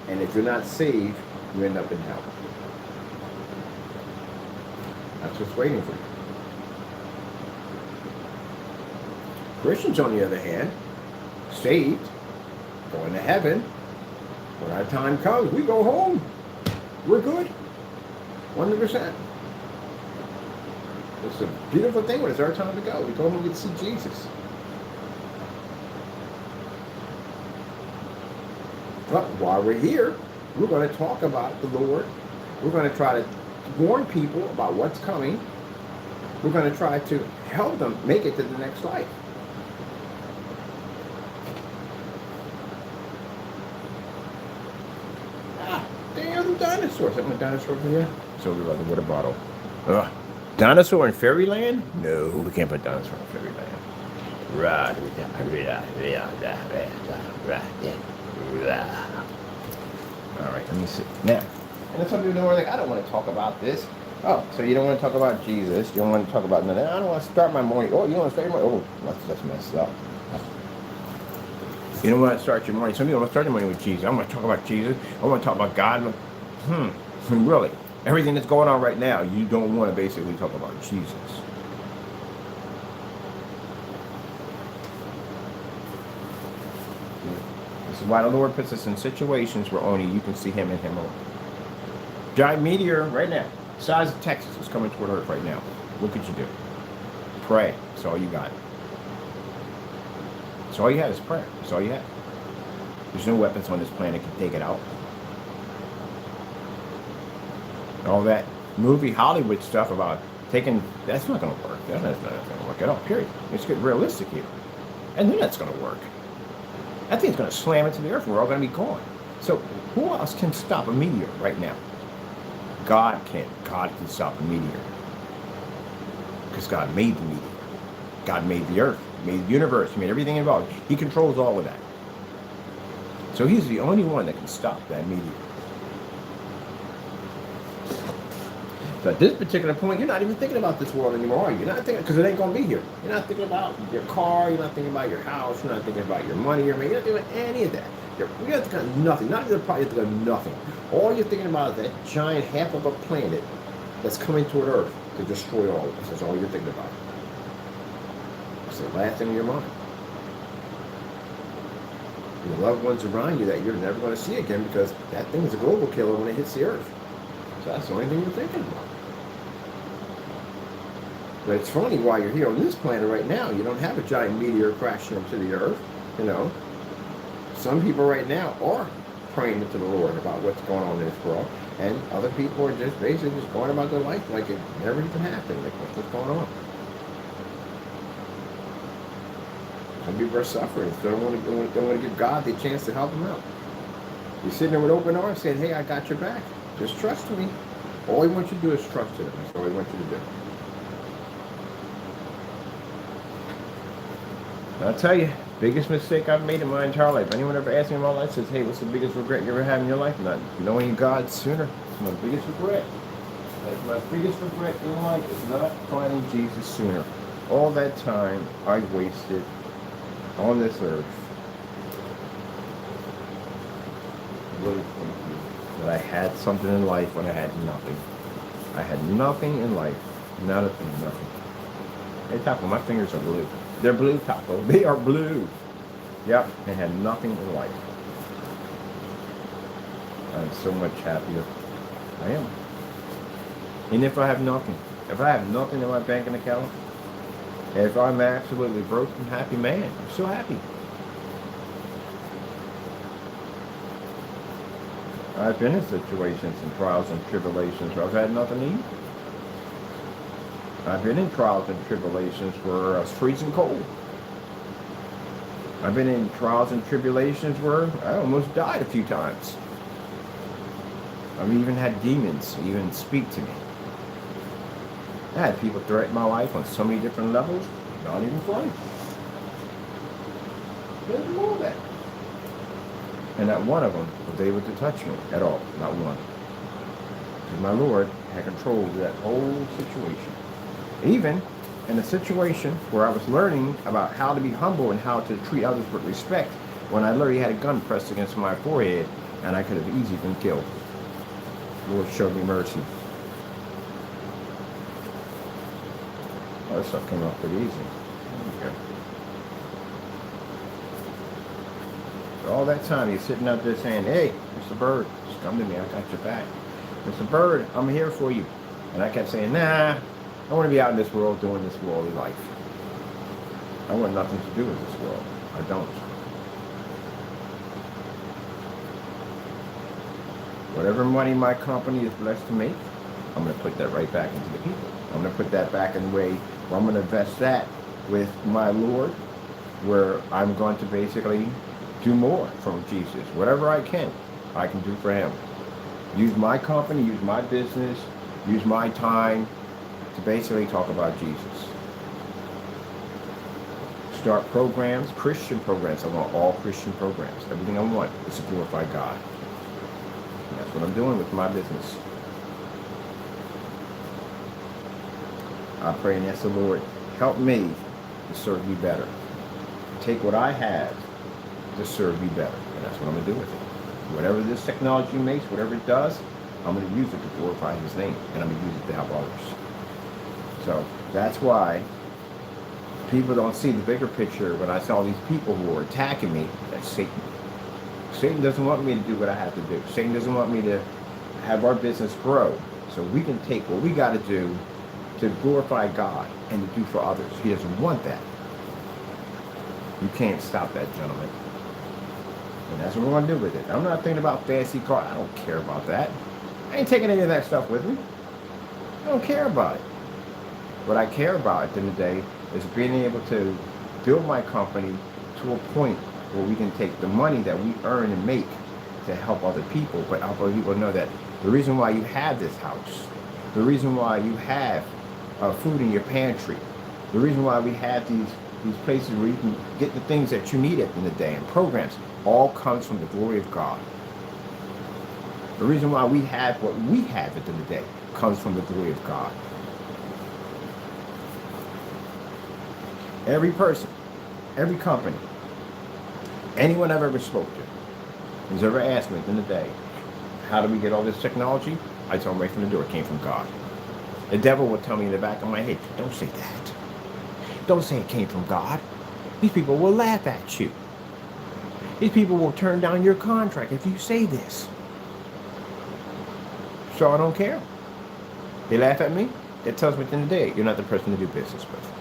and if you're not saved, you end up in hell. That's what's waiting for you. Christians, on the other hand, saved, going to heaven. When our time comes, we go home. We're good. 100%. It's a beautiful thing when it's our time to go. We go home and get to see Jesus. But while we're here, we're going to talk about the Lord. We're going to try to warn people about what's coming. We're going to try to help them make it to the next life. Damn dinosaurs. Is that my dinosaur over here? So we got the water bottle. Dinosaur in Fairyland? No, we can't put dinosaur in Fairyland. Right. All right, let me see. Now, and then some people are like, I don't want to talk about this. Oh, so you don't want to talk about Jesus. You don't want to talk about nothing. I don't want to start my morning. Oh, you don't want to start your morning? Oh, that's messed up. You don't want to start your morning. Some people want to start your morning with Jesus. I want to talk about Jesus. I want to talk about God. Really? Everything that's going on right now, you don't want to basically talk about Jesus. This is why the Lord puts us in situations where only you can see Him and Him alone. Giant meteor right now, size of Texas, is coming toward Earth right now. What could you do? Pray. That's all you got. That's all you have is prayer. That's all you have. There's no weapons on this planet that can take it out. All that movie Hollywood stuff about taking, that's not going to work. That's not going to work at all, period. Let's get realistic here. And then that's going to work. That thing's going to slam into the earth. We're all going to be gone. So who else can stop a meteor right now? God can. God can stop a meteor. Because God made the meteor. God made the earth. He made the universe. He made everything involved. He controls all of that. So He's the only one that can stop that meteor. So at this particular point, you're not even thinking about this world anymore, are you? You're not thinking, because it ain't going to be here. You're not thinking about your car. You're not thinking about your house. You're not thinking about your money. You're not thinking about any of that. You're not thinking of nothing. Not even probably thinking of nothing. All you're thinking about is that giant half of a planet that's coming toward Earth to destroy all of us. That's all you're thinking about. It's the last thing in your mind. Your loved ones around you that you're never going to see again because that thing is a global killer when it hits the Earth. So that's the only thing you're thinking about. But it's funny, while you're here on this planet right now, you don't have a giant meteor crashing into the Earth, you know. Some people right now are praying to the Lord about what's going on in this world, and other people are just basically just going about their life like it never even happened, like what's going on. Some people are suffering, so don't want to give God the chance to help them out. You're sitting there with open arms saying, hey, I got your back. Just trust me. All He wants you to do is trust Him. That's all He wants you to do. I'll tell you, biggest mistake I've made in my entire life. Anyone ever asked me in my life says, hey, what's the biggest regret you ever had in your life? Not knowing God sooner. It's my biggest regret. That's my biggest regret in life is not finding Jesus sooner. All that time I wasted on this earth. Really thank you that I had something in life when I had nothing. I had nothing in life. Nothing. Hey, Taco, my fingers are blue. They're blue, Taco. They are blue. Yep, I had nothing in life. I'm so much happier. I am. And if I have nothing in my banking account, if I'm absolutely broke and happy man, I'm so happy. I've been in situations and trials and tribulations where I've had nothing to eat. I've been in trials and tribulations where I was freezing cold. I've been in trials and tribulations where I almost died a few times. I've even had demons even speak to me. I had people threaten my life on so many different levels, not even funny. There's more of that. And not one of them was able to touch me at all. Not one. Because my Lord had control of that whole situation. Even in a situation where I was learning about how to be humble and how to treat others with respect, when I literally had a gun pressed against my forehead and I could have easily been killed. The Lord showed me mercy. Oh, this stuff came off pretty easy. Okay. All that time he's sitting up there saying, hey, Mr. Bird, just come to me, I got your back. Mr. Bird, I'm here for you. And I kept saying, nah, I want to be out in this world doing this worldly life. I want nothing to do with this world. I don't. Whatever money my company is blessed to make, I'm going to put that right back into the people. I'm going to put that back in the way where I'm going to invest that with my Lord, where I'm going to basically do more from Jesus. Whatever I can do for him. Use my company, use my business, use my time to basically talk about Jesus. Start programs, Christian programs. I want all Christian programs. Everything I want is to glorify God. And that's what I'm doing with my business. I pray and ask the Lord, help me to serve you better. Take what I have to serve you better. And that's what I'm going to do with it. Whatever this technology makes, whatever it does, I'm going to use it to glorify his name. And I'm going to use it to help others. So that's why people don't see the bigger picture when I see all these people who are attacking me. That's Satan. Satan doesn't want me to do what I have to do. Satan doesn't want me to have our business grow so we can take what we got to do to glorify God and to do for others. He doesn't want that. You can't stop that, gentlemen. And that's what we're going to do with it. I'm not thinking about fancy cars. I don't care about that. I ain't taking any of that stuff with me. I don't care about it. What I care about at the end of the day is being able to build my company to a point where we can take the money that we earn and make to help other people, but help other people know that the reason why you have this house, the reason why you have food in your pantry, the reason why we have these places where you can get the things that you need at the end of the day and programs, all comes from the glory of God. The reason why we have what we have at the end of the day comes from the glory of God. Every person, every company, anyone I've ever spoke to, who's ever asked me at the end of the day, how do we get all this technology? I tell them right from the door, it came from God. The devil will tell me in the back of my head, don't say that. Don't say it came from God. These people will laugh at you. These people will turn down your contract if you say this. So I don't care. They laugh at me. It tells me at the end of the day, you're not the person to do business with.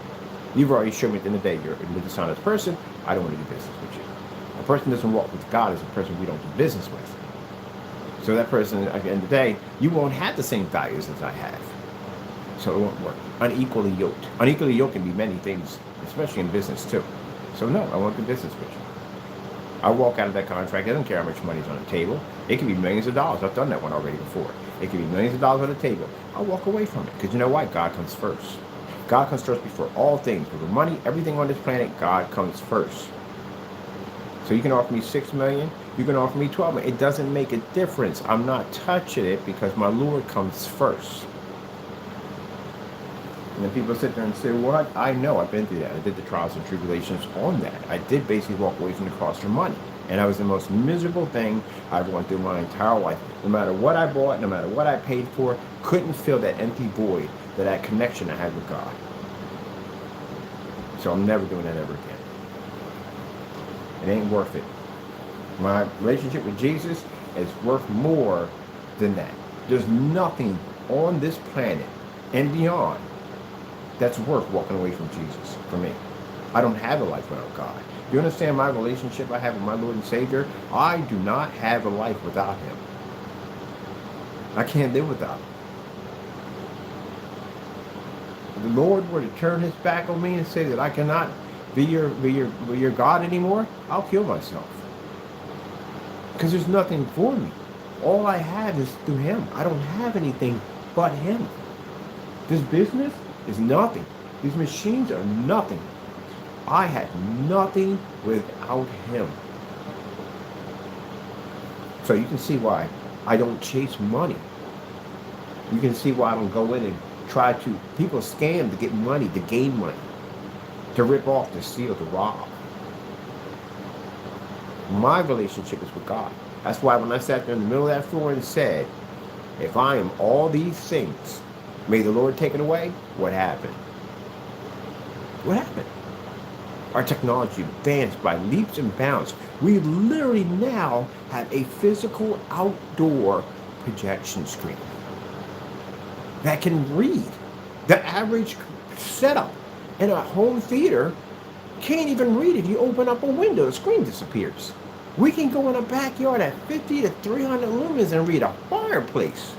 You've already shown me at the end of the day you're a dishonest person. I don't want to do business with you. A person doesn't walk with God is a person we don't do business with. So that person, at the end of the day, you won't have the same values as I have. So it won't work. Unequally yoked. Unequally yoked can be many things, especially in business too. So no, I won't do business with you. I walk out of that contract. I don't care how much money's on the table. It can be millions of dollars. I've done that one already before. It can be millions of dollars on the table. I'll walk away from it. Because you know what? God comes first. God comes first before all things. For the money, everything on this planet, God comes first. So you can offer me $6 million. You can offer me $12 million. It doesn't make a difference. I'm not touching it because my Lord comes first. And then people sit there and say, what? I know, I've been through that. I did the trials and tribulations on that. I did basically walk away from the cross for money. And that was the most miserable thing I've gone through my entire life. No matter what I bought, no matter what I paid for, couldn't fill that empty void, that connection I had with God. So I'm never doing that ever again. It ain't worth it. My relationship with Jesus is worth more than that. There's nothing on this planet and beyond that's worth walking away from Jesus for me. I don't have a life without God. You understand my relationship I have with my Lord and Savior? I do not have a life without him. I can't live without him. If the Lord were to turn his back on me and say that I cannot be your God anymore, I'll kill myself. Because there's nothing for me. All I have is through him. I don't have anything but him. This business is nothing. These machines are nothing. I had nothing without him. So you can see why I don't chase money. You can see why I don't go in and try to, people scam to get money, to gain money, to rip off, to steal, to rob. My relationship is with God. That's why when I sat there in the middle of that floor and said, if I am all these things, may the Lord take it away, what happened? What happened? Our technology advanced by leaps and bounds. We literally now have a physical outdoor projection screen that can read. The average setup in a home theater can't even read. If you open up a window, the screen disappears. We can go in a backyard at 50 to 300 lumens and read a fireplace.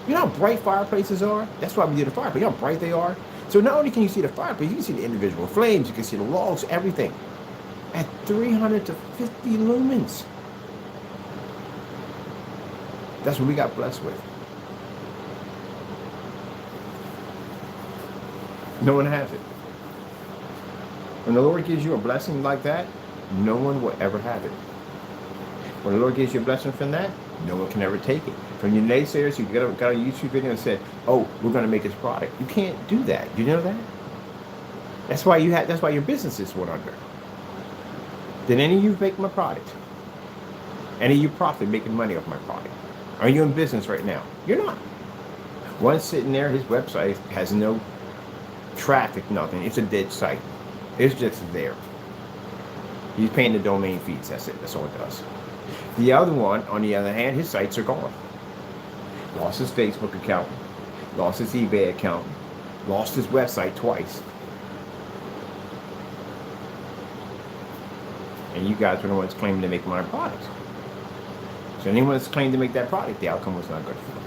You know how bright fireplaces are? That's why we did a fireplace. You know how bright they are? So not only can you see the fireplace, you can see the individual flames, you can see the logs, everything. At 300 to 50 lumens. That's what we got blessed with. No one has it. When the Lord gives you a blessing like that, no one will ever have it. When the Lord gives you a blessing from that, no one can ever take it. From your naysayers, you got a YouTube video and said, "Oh, we're going to make this product." You can't do that. You know that? That's why That's why your businesses went under. Did any of you make my product? Any of you profit making money off my product? Are you in business right now? You're not. One sitting there, his website has no traffic, nothing. It's a dead site. It's just there. He's paying the domain fees. That's it. That's all it does. The other one, on the other hand, his sites are gone. Lost his Facebook account, lost his eBay account, lost his website twice. And you guys are the ones claiming to make my product. So anyone that's claimed to make that product, the outcome was not good for them.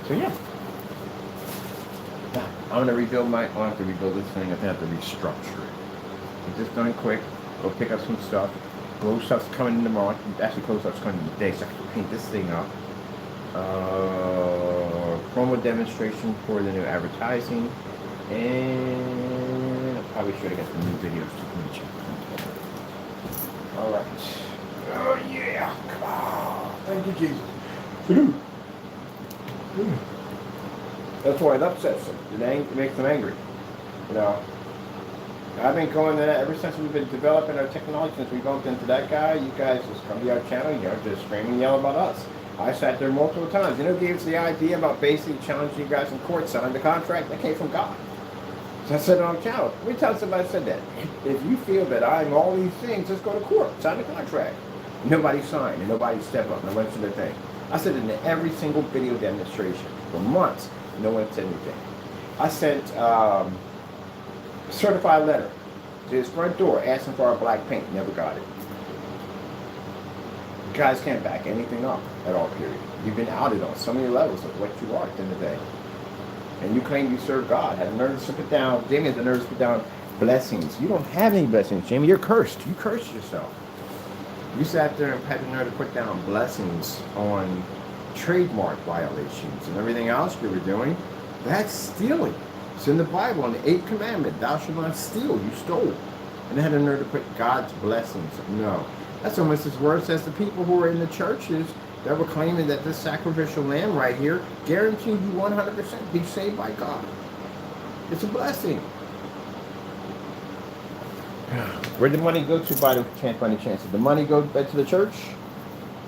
So yeah. Now, I'm gonna rebuild I have to rebuild this thing. I have to restructure it. Get this done quick. Go pick up some stuff. Close stuff's coming in tomorrow. Actually, close stuff's coming today, so I can paint this thing up. Promo demonstration for the new advertising, and I probably should have got the new videos to reach. All right. Oh yeah! Come on! Thank you, Jesus. That's why it upsets them. It makes them angry. You know. I've been going to that ever since we've been developing our technology. Since we bumped into that guy, you guys just come to our channel, just scream and yell about us. I sat there multiple times. You know, gave us the idea about basically challenging you guys in court, signing the contract. That came from God. So I said it on the channel. Every time somebody said that, if you feel that I'm all these things, let's go to court, sign the contract. Nobody signed, and nobody stepped up, nobody said a thing. I said it in every single video demonstration for months. No one said anything. I sent certified letter to his front door asking for our black paint. Never got it. You guys can't back anything up at all, period. You've been outed on so many levels of what you are at the end of the day. And you claim you serve God. Had the nerve to put down, Jamie had the nerve to put down blessings. You don't have any blessings, Jamie. You're cursed. You cursed yourself. You sat there and had the nerve to put down blessings on trademark violations and everything else you were doing. That's stealing. It's in the Bible, in the 8th commandment, thou shalt not steal, you stole. And they had the nerve to put God's blessings. No. That's almost as worse as the people who are in the churches that were claiming that this sacrificial lamb right here guaranteed you 100% be saved by God. It's a blessing. Where did the money go to by the chance? Did the money go back to the church?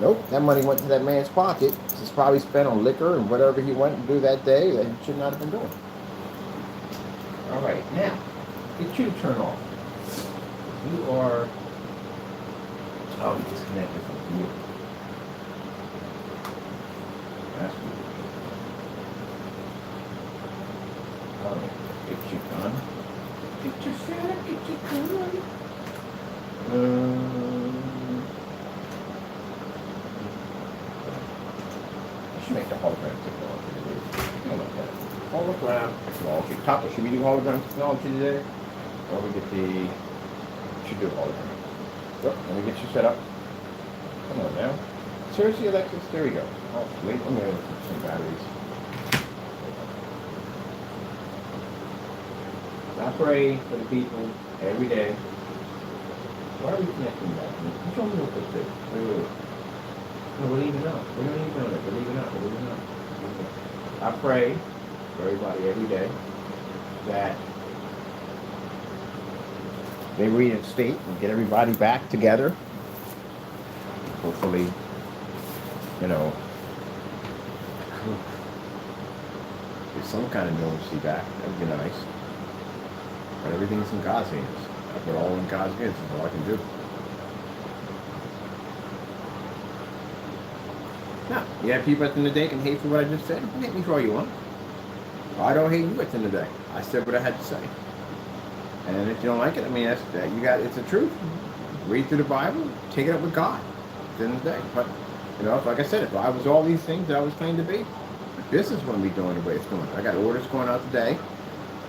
Nope, that money went to that man's pocket. It's probably spent on liquor and whatever he went to do that day that he should not have been doing. All right, now, get you to turn off. You are, disconnected from you. That's good. All right, get you done. Get your set up, get you done. I should make the hologram technology today. I like that. Hologram technology. Tapa, should we do hologram technology today? Or we get the... should do hologram. Yep, let me get you set up. Come on now. Seriously, Alexis? There we go. Oh, wait, I'm going to put some batteries. I pray for the people every day. Why are we connecting that? Show me real quick, too. Wait. No, we're leaving out. We don't even know that. We're leaving out. We're leaving out. I pray for everybody every day that they reinstate and get everybody back together. Hopefully, you know, there's some kind of normalcy back. That'd be nice. But everything's in God's hands. I put all in God's hands. That's all I can do. Now, you have people at the end of the day can hate for what I just said. You can hate me for all you want. I don't hate you at the end of the day. I said what I had to say. And if you don't like it, I mean, that's that. You got it's the truth. Read through the Bible, take it up with God at the end of the day. But you know, like I said, if I was all these things that I was claimed to be, business wouldn't be going the way it's going. I got orders going out today.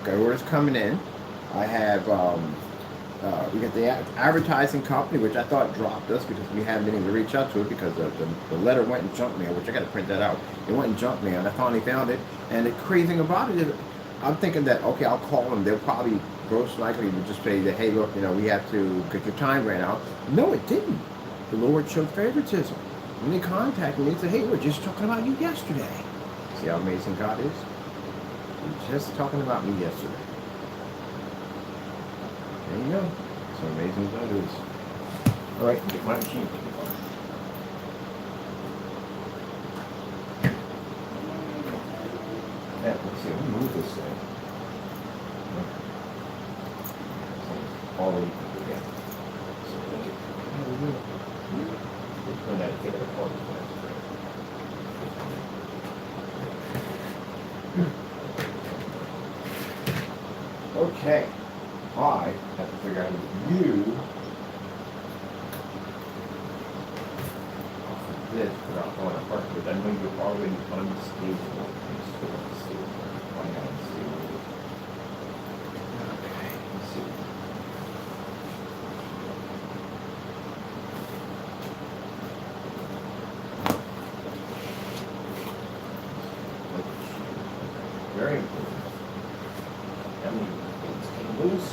Got orders coming in. I have we got the advertising company, which I thought dropped us because we haven't been able to reach out to it because the letter went in junk mail, which I got to print that out. It went in junk mail, and I finally found it. And the crazy thing about it is, I'm thinking that okay, I'll call them. They'll probably most likely would just say that, hey, look, you know, we have to get your time ran out. No, it didn't. The Lord showed favoritism. When they contacted me, they said, hey, we're just talking about you yesterday. See how amazing God is? We're just talking about me yesterday. There you go. So amazing God is. All right, get my machine. Yeah, let's see, let me move this thing. Already together. So we're going to take it apart. Okay. I have to figure out how to do this without going apart, but I'm going to go already unstable. Okay, let's see. Very important. That means things came loose.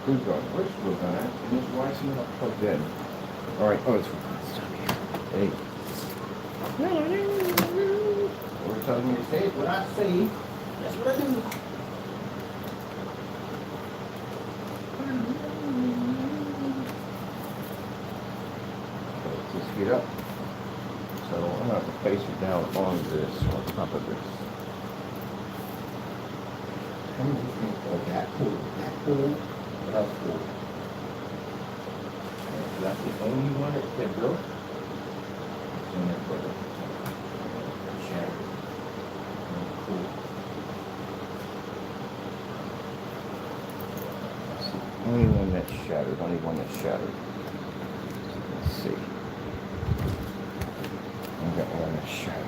Who's going? Where's the gun at? And why is he not plugged in? Alright, oh, it's hey. We're telling me to say what I say. That's what I do. Let's just get up. So I'm going to have to place it down on this, on top of this. How many things are that cool? That cool? What else cool? That's the only one that broke. It's in there for the shattered. Cool. That's the only one that's shattered. Only one that's shattered. Let's see. I got one that's shattered.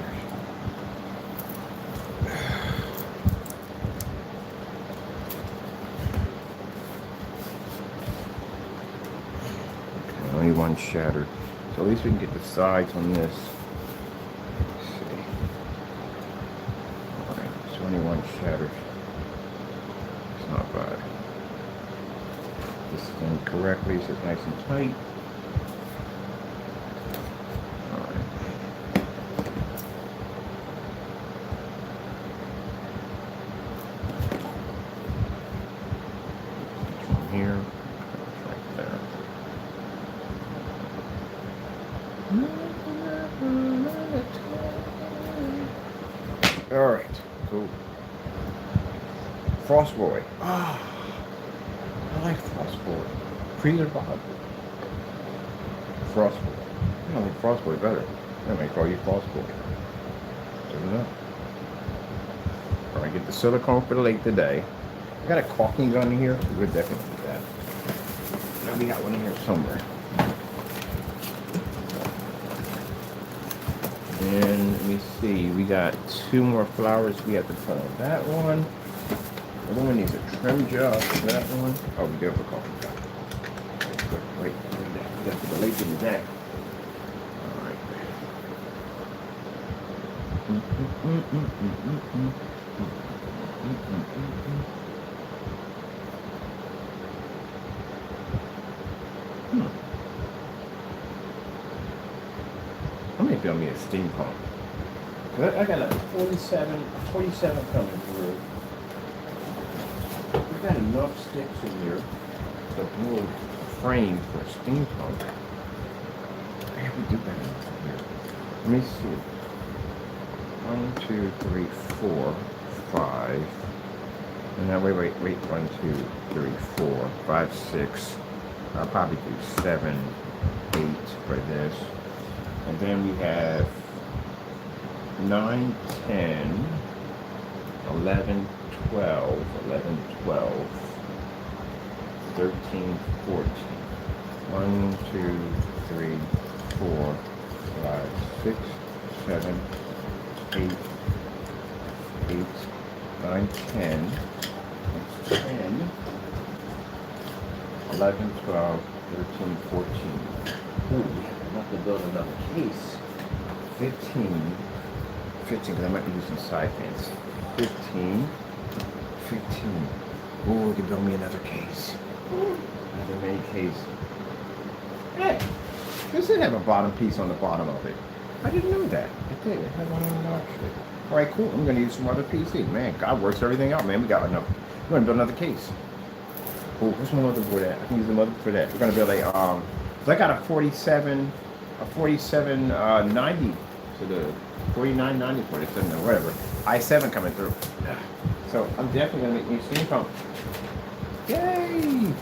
Only one shattered. So at least we can get the sides on this. Let's see. Alright, so only one shattered. It's not bad. This is done correctly, so it's nice and tight. Alright. From here. Right there. All right, cool. Frost Boy. Ah, I like Frost Boy. Freezer Bob. Frost Boy. I like Frost Boy better. I might call you Frost Boy. Don't know. All right, get the silicone for the lake today. I got a caulking gun here, so we'll definitely do that. Now we got one in here somewhere. And let me see, we got 2 more flowers we have to put on that one. The other one needs a trim job for that one. Oh, we do have a coffee cup. Wait, we got to the lake in the neck. I'm gonna build me a steam pump. I got a 47 coming through. We've got enough sticks in here to build a frame for a steam pump. I have to do better here. Let me see. 1, 2, 3, 4, 5. And now wait. 1, 2, 3, 4, 5, 6. I'll probably do 7, 8 for this. And then we have 9, 10, 11, 12, 13, 14. 1, 2, 3, 4, 5, 6, 7, 8, 9, 10, 10, 11, 12, 13, 14. Ooh, we have enough to build another case. 15, because I might be using side fence. 15. Ooh, we can build me another case. Another main case. Hey, this did have a bottom piece on the bottom of it. I didn't know that. It did. It had one on the actually. All right, cool. I'm going to use some other PC. Man, God works everything out, man. We got enough. We're going to build another case. Oh, what's my motherboard at? I can use the motherboard for that. We're going to build a, I got a 4790 to the 4990 for this, or whatever. i7 coming through. So I'm definitely going to make me a steam pump. Yay!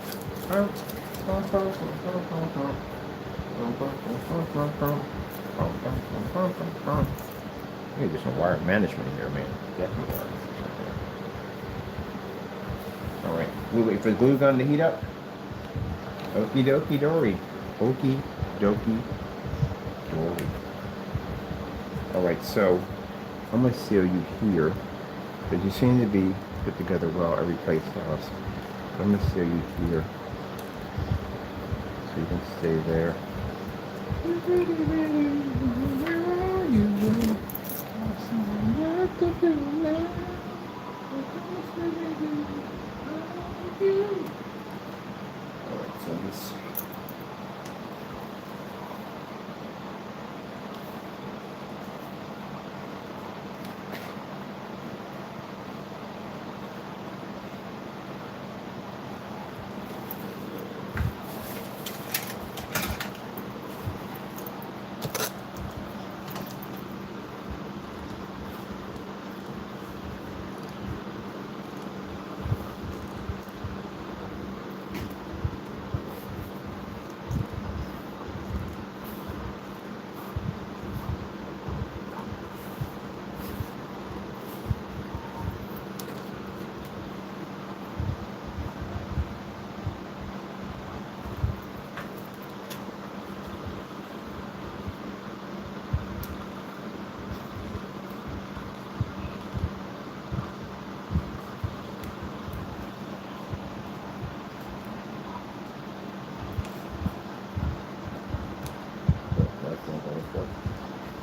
Hey, there's some wire management here, man. Definitely wire management there. Alright, we'll wait for the glue gun to heat up. Okie dokie dory. Okie dokie dory. Alright, so I'm going to seal you here. Because you seem to be put together well every place else. I'm going to seal you here. So you can stay there. Alright, so this.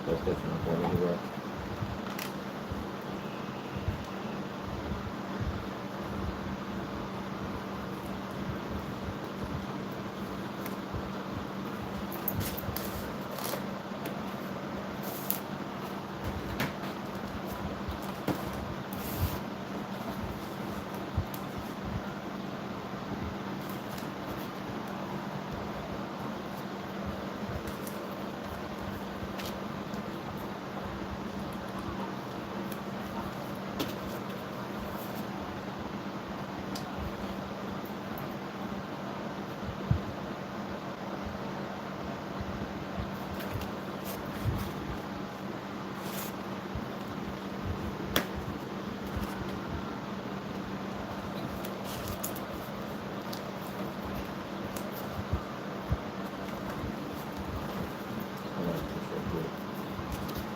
That's not going anywhere.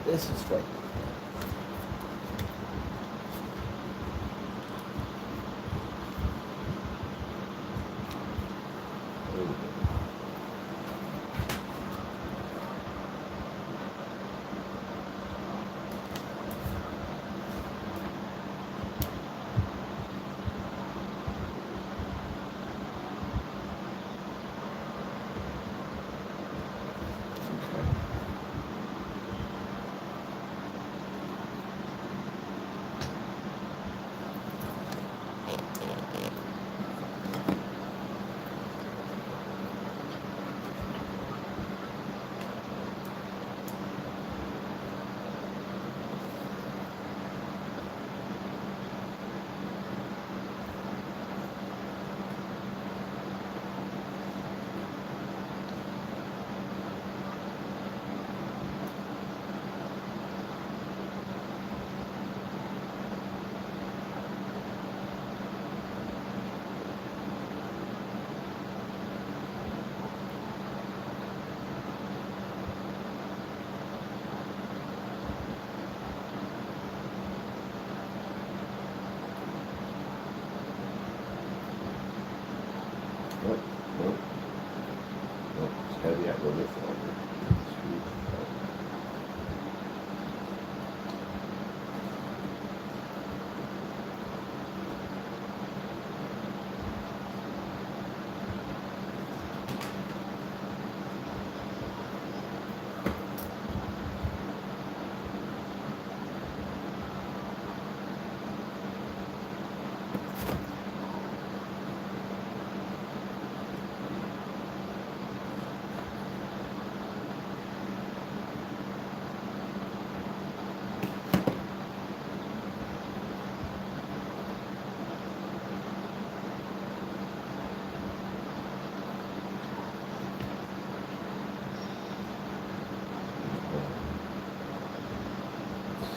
This is great.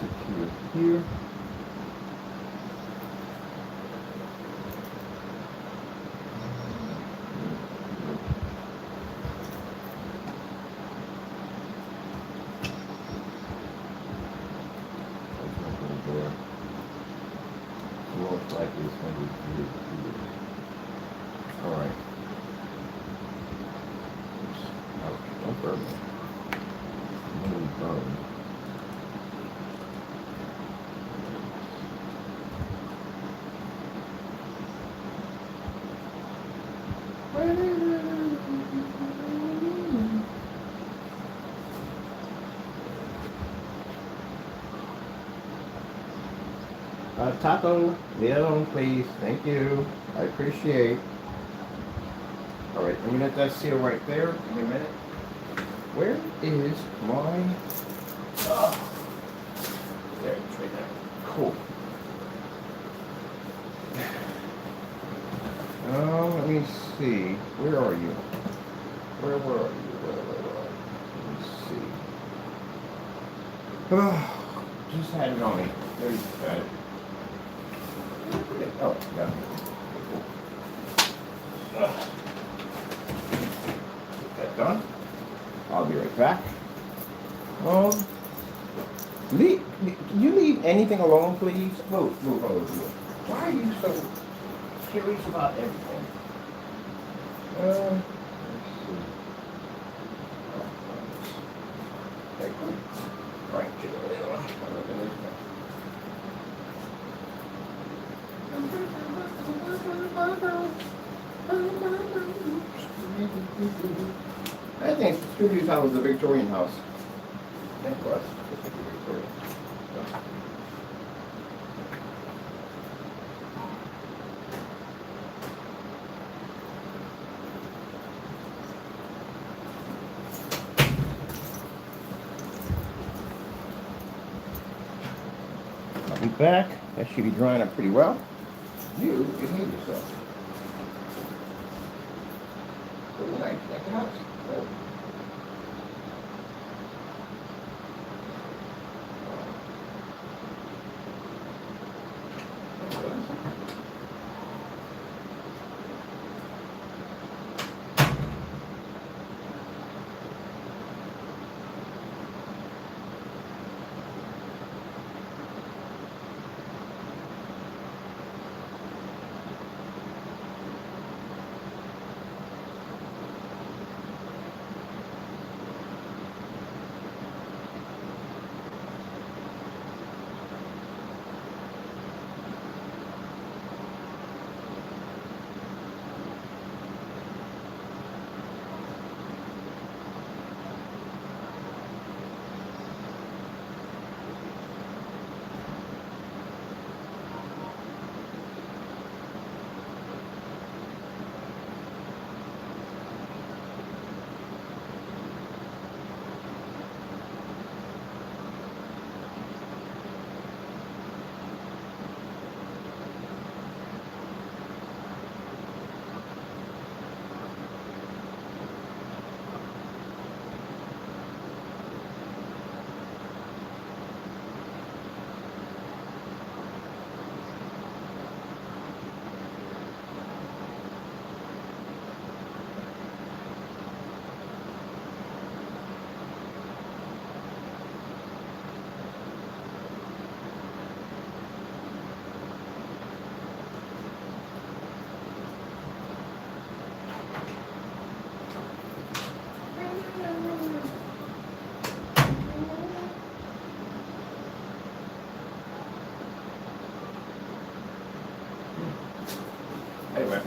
secure here. Most likely it's going to be here. All right. Ouch, don't burn me. Don't burn. Taco, leave it alone, please. Thank you. I appreciate. All right, let me let that seal right there. Give me a minute. Where is my? Oh, there, it's right there. Cool. Let me see. Where are you? Where are you? Where are you? Let me see. Oh, just had it on me. There you got it. Oh, yeah. Get that done. I'll be right back. You leave anything alone, please? Move. Why are you so curious about everything? Let's see. Okay, good. Right, get it. I think Scooby's house was a Victorian house. I think it was. Victorian. I'll be back. That should be drying up pretty well. You behave yourself. Good night. Check the house. Oh. Anyway.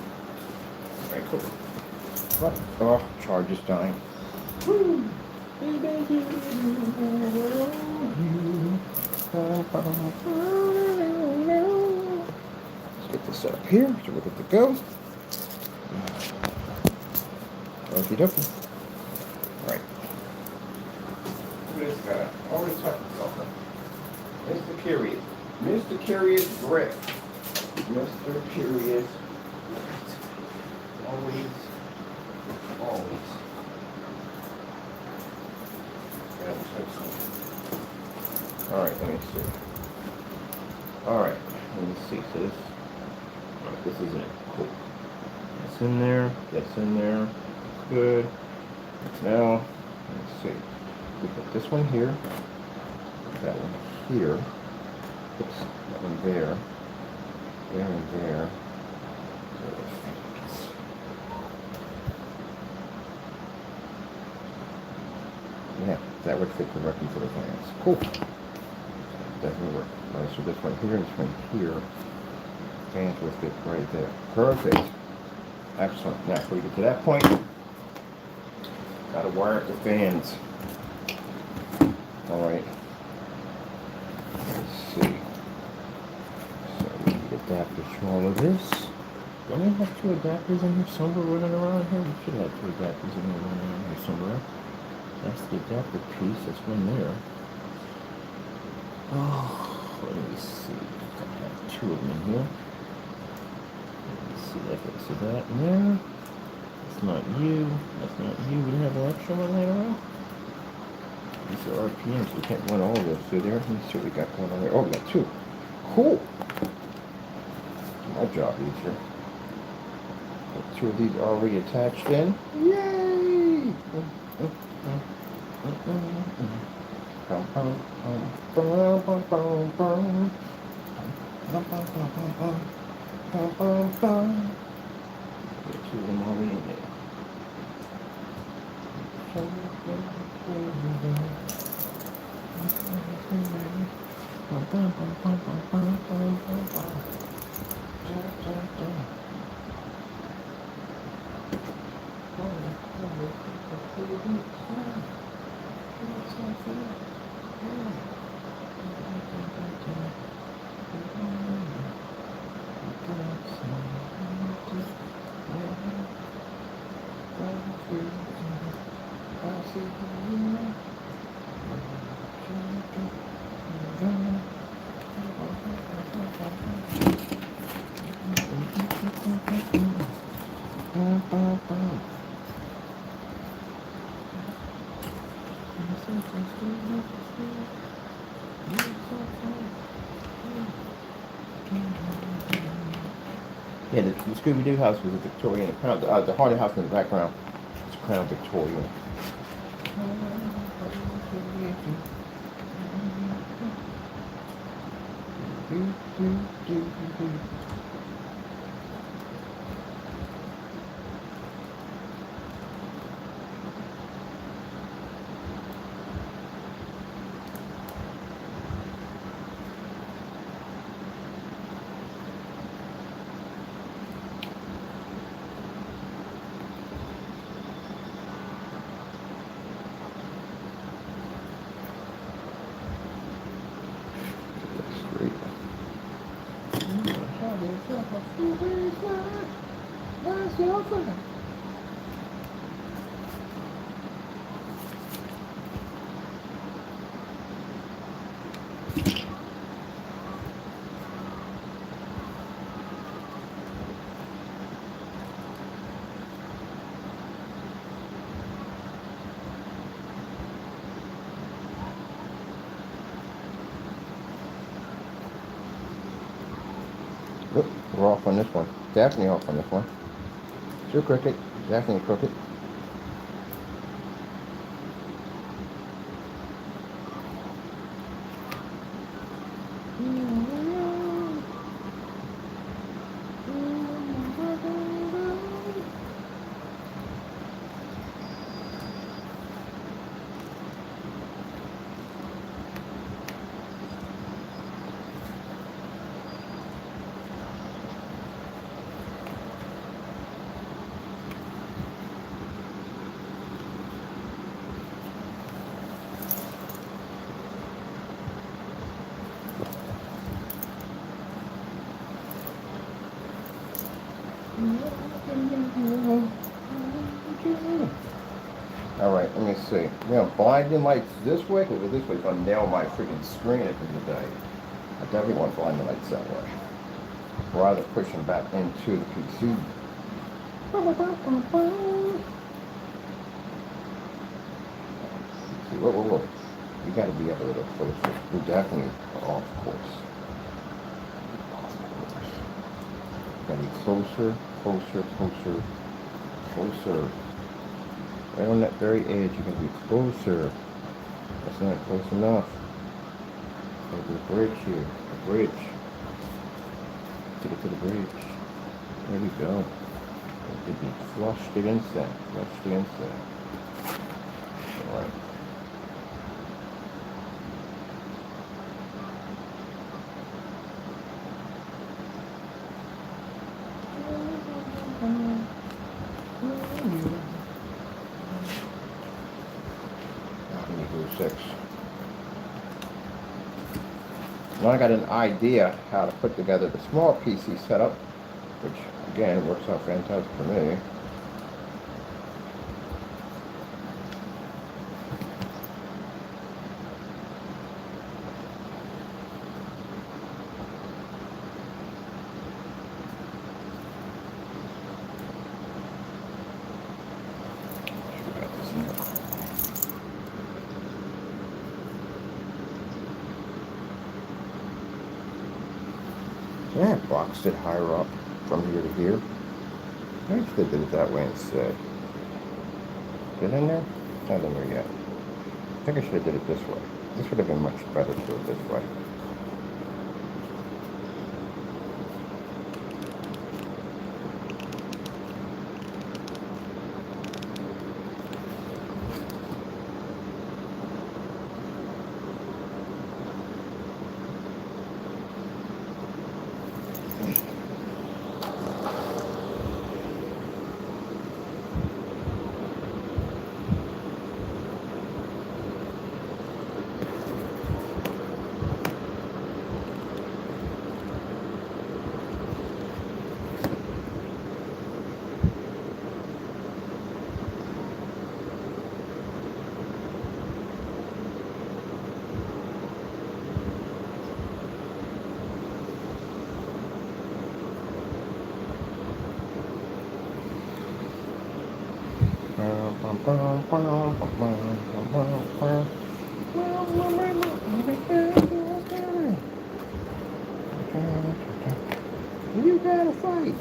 Alright, cool. What? Oh, charge is dying. Woo! Let's get this set up here so we're good to go. Okie dokie. Alright. Look at this guy. Always talking about something. Mr. Curious. Mr. Curious Brick. Mr. Curious. Always. Yeah, All right, let me see. All right, let me see. So this is it. Cool. That's in there. That's in there. That's good. Now, let's see. We put this one here. That one here. Oops, that one there. There and there. Yeah, that would fit directly for the fans. Cool. Definitely work. All right, so this one here and this one here. Fans would fit right there. Perfect. Excellent. Now, before we get to that point, gotta wire up the fans. All right. Let's see. So we need adapters for all of this. Don't we have two adapters in here somewhere running around here? We should have two adapters in here running around here somewhere. That's the adapter piece. That's one there. Oh, let me see. I have two of them in here. Let's see that. So that in there. That's not you. That's not you. We didn't have an extra one laying around. These are RPMs. We can't run all of those through there. Let me see what we got going on there. Oh, we got two. Cool. My job easier. Got two of these already attached in. Yay! Get two of them already in there. Yeah, the Scooby-Doo house was a Victorian. The haunted house in the background is Crown Victoria. Oop, we're off on this one. Definitely off on this one. Still crooked. Definitely crooked. Alright, let me see. We have blinding lights this way, because this way's gonna nail my freaking screen at the end of the day. I definitely want blinding lights that way. Rather pushing back into the PC. Whoa. You got to be up a little closer. We definitely are off course. Got to be closer, closer, closer, closer. Right on that very edge, you got to be closer. That's not close enough. Got to be a bridge here. A bridge. Take it to the bridge. There we go. It could be flush against that. Flush against that. Alright. Six. Now I got an idea how to put together the small PC setup, which again works out fantastic for me. Yeah, boxed it higher up from here to here. I wish they did it that way instead. Get in there? Not in there yet. I think I should have did it this way. This would have been much better to do it this way. You gotta fight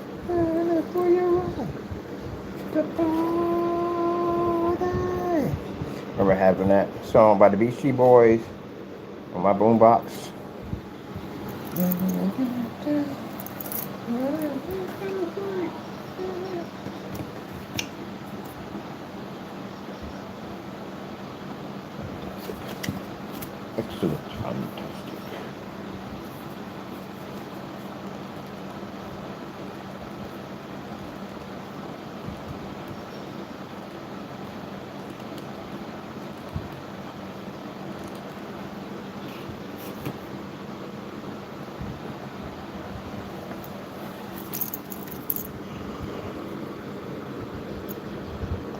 for your right to party. Remember having that song by the Beastie Boys on my boombox? Excellent, fantastic.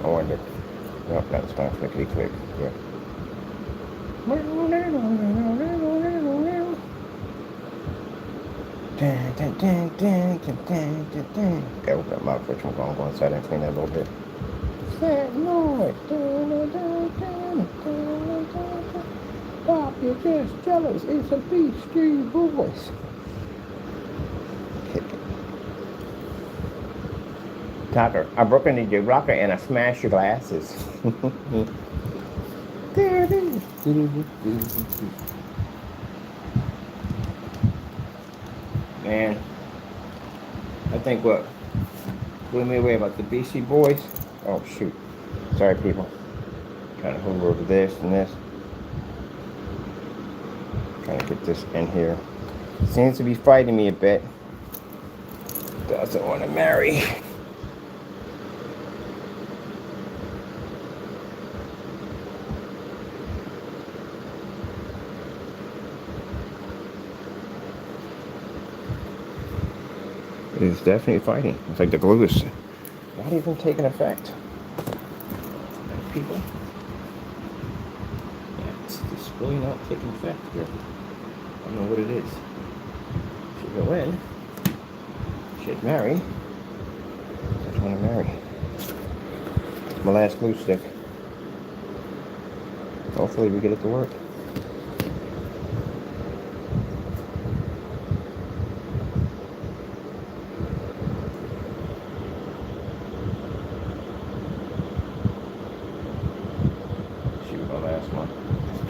I wonder. Nope, that's not clickety click. Yeah. Okay, open that mouth switch. I'm going to go inside and clean that a little bit. That noise. Pop, you're just jealous. It's a Beastie Boys. Tucker, I broke into your rocker and I smashed your glasses. There it is. Man, I think what blew me away about the Beastie Boys. Oh shoot. Sorry people. Trying to hover over this and this. Trying to get this in here. Seems to be fighting me a bit. Doesn't want to marry. It is definitely fighting. It's like the glue is not even taking effect. People. Yeah, it's really not taking effect here. I don't know what it is. Should go in. Should marry. Doesn't want to marry. My last glue stick. Hopefully we get it to work.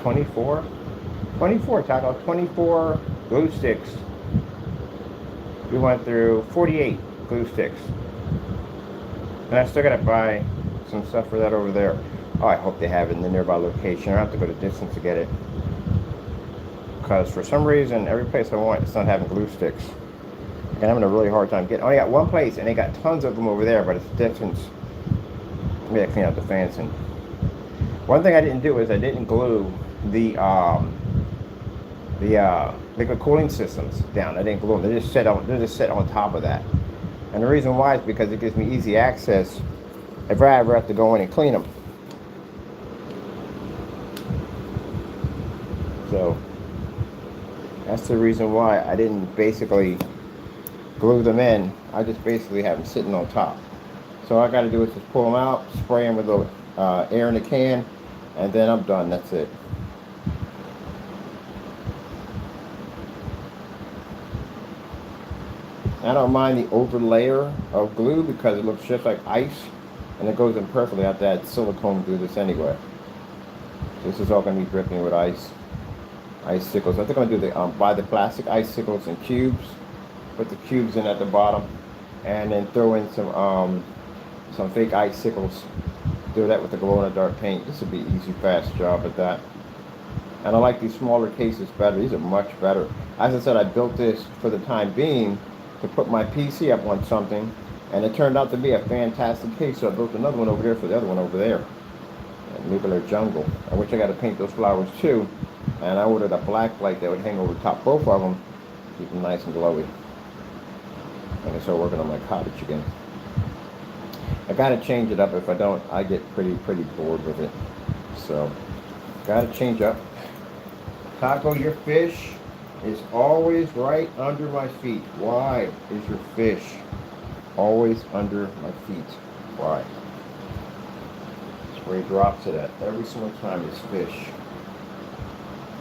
24? 24, Taco. 24 glue sticks. We went through 48 glue sticks. And I still gotta buy some stuff for that over there. Oh, I hope they have it in the nearby location. I have to go to distance to get it. Because for some reason, every place I went, it's not having glue sticks. And I'm having a really hard time getting. Oh, I got one place, and they got tons of them over there, but it's distance. We gotta clean out the fence. And one thing I didn't do is I didn't glue the liquid cooling systems down. I didn't glue them. They just sit on top of that. And the reason why is because it gives me easy access if I ever have to go in and clean them. So that's the reason why I didn't basically glue them in. I just basically have them sitting on top. So all I got to do is just pull them out, spray them with the air in the can, and then I'm done. That's it. I don't mind the over layer of glue because it looks just like ice, and it goes in perfectly. I have to add silicone through this anyway. This is all going to be dripping with icicles. I think I'm going to do buy the plastic icicles in cubes, put the cubes in at the bottom, and then throw in some fake icicles. Do that with the glow-in-the-dark paint. This would be an easy, fast job at that. And I like these smaller cases better. These are much better. As I said, I built this for the time being to put my PC up on something, and it turned out to be a fantastic case. So I built another one over there for the other one over there. Nuclear Jungle. I wish I got to paint those flowers too. And I ordered a black light that would hang over top both of them, keep them nice and glowy. I can start working on my cottage again. I gotta change it up. If I don't, I get pretty bored with it. So, gotta change up. Taco, your fish is always right under my feet. Why is your fish always under my feet? Why? That's where he drops it at. Every single time is fish.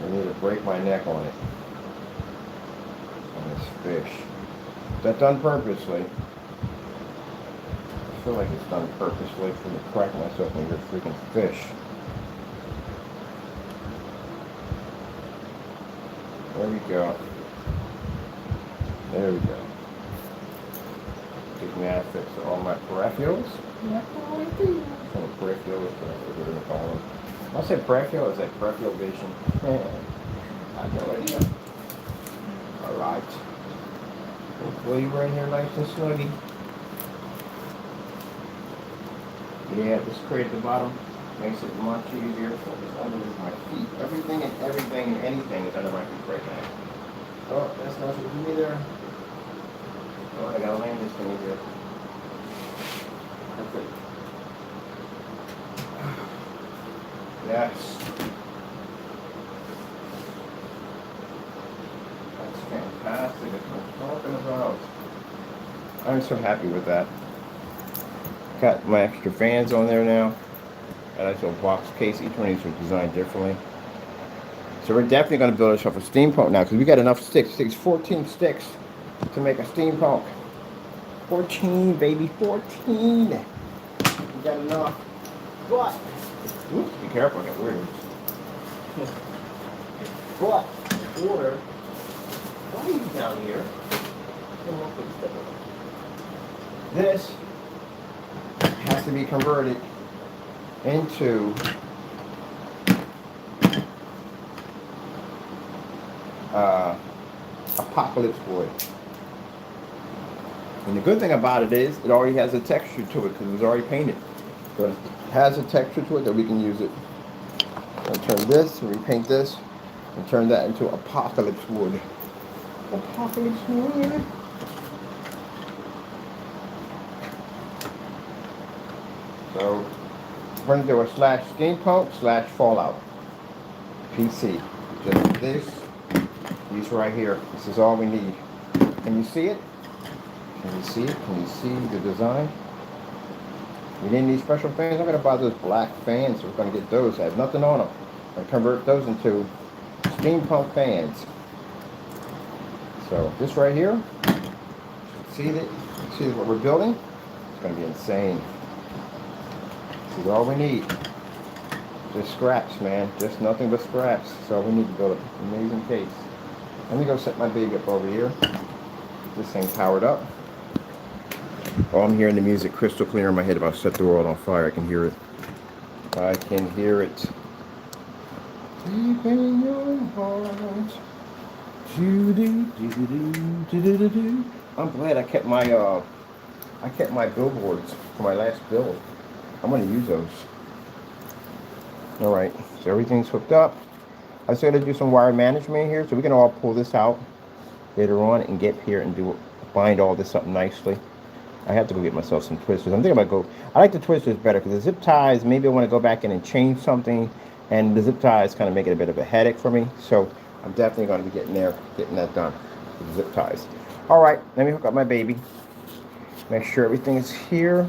I need to break my neck on it. On this fish. Is that done purposely? I feel like it's done purposely for me to crack myself on your freaking fish. There we go. There we go. Gives me access to all my peripherals. Some peripherals, whatever we're going to call them. I'll say peripheral, is that peripheral vision? I have no idea. Alright. Hopefully we're in here nice and snuggy. Yeah, this crate at the bottom makes it much easier. So it's under my feet. Everything and anything is under my feet right now. Oh, that's not supposed to be there. Oh, I gotta land this thing here. That's it. Yes. That's fantastic. That's what I'm talking about. I'm so happy with that. Got my extra fans on there now. A nice little box case. Each one of these was designed differently. So we're definitely going to build ourselves a steam pump now because we got enough sticks. It takes 14 sticks to make a steam pump. 14, baby, 14. We got enough. But, oops, be careful, I got words. But, water, why are you down here? This has to be converted into apocalypse wood. And the good thing about it is it already has a texture to it because it was already painted. So it has a texture to it that we can use it. I'll turn this, repaint this, and turn that into apocalypse wood. Apocalypse wood. So we're going to do a slash steam pump slash fallout PC. Just this, these right here. This is all we need. Can you see it? Can you see it? Can you see the design? You need any special fans? I'm going to buy those black fans. We're going to get those. I have nothing on them. I convert those into steam pump fans. So this right here, see what we're building? It's going to be insane. This is all we need. Just scraps, man. Just nothing but scraps. So we need to build an amazing case. Let me go set my baby up over here. This thing powered up. Oh, I'm hearing the music crystal clear in my head. If I set the world on fire, I can hear it. I can hear it. Deep in your heart. I'm glad I kept my billboards for my last build. I'm gonna use those. All right, so everything's hooked up. I just gotta do some wire management here, so we can all pull this out later on and get here and bind all this up nicely. I have to go get myself some twisters. I'm thinking about I like the twisters better because the zip ties, maybe I want to go back in and change something, and the zip ties kind of make it a bit of a headache for me. So I'm definitely going to be getting that done with the zip ties. All right, let me hook up my baby. Make sure everything is here.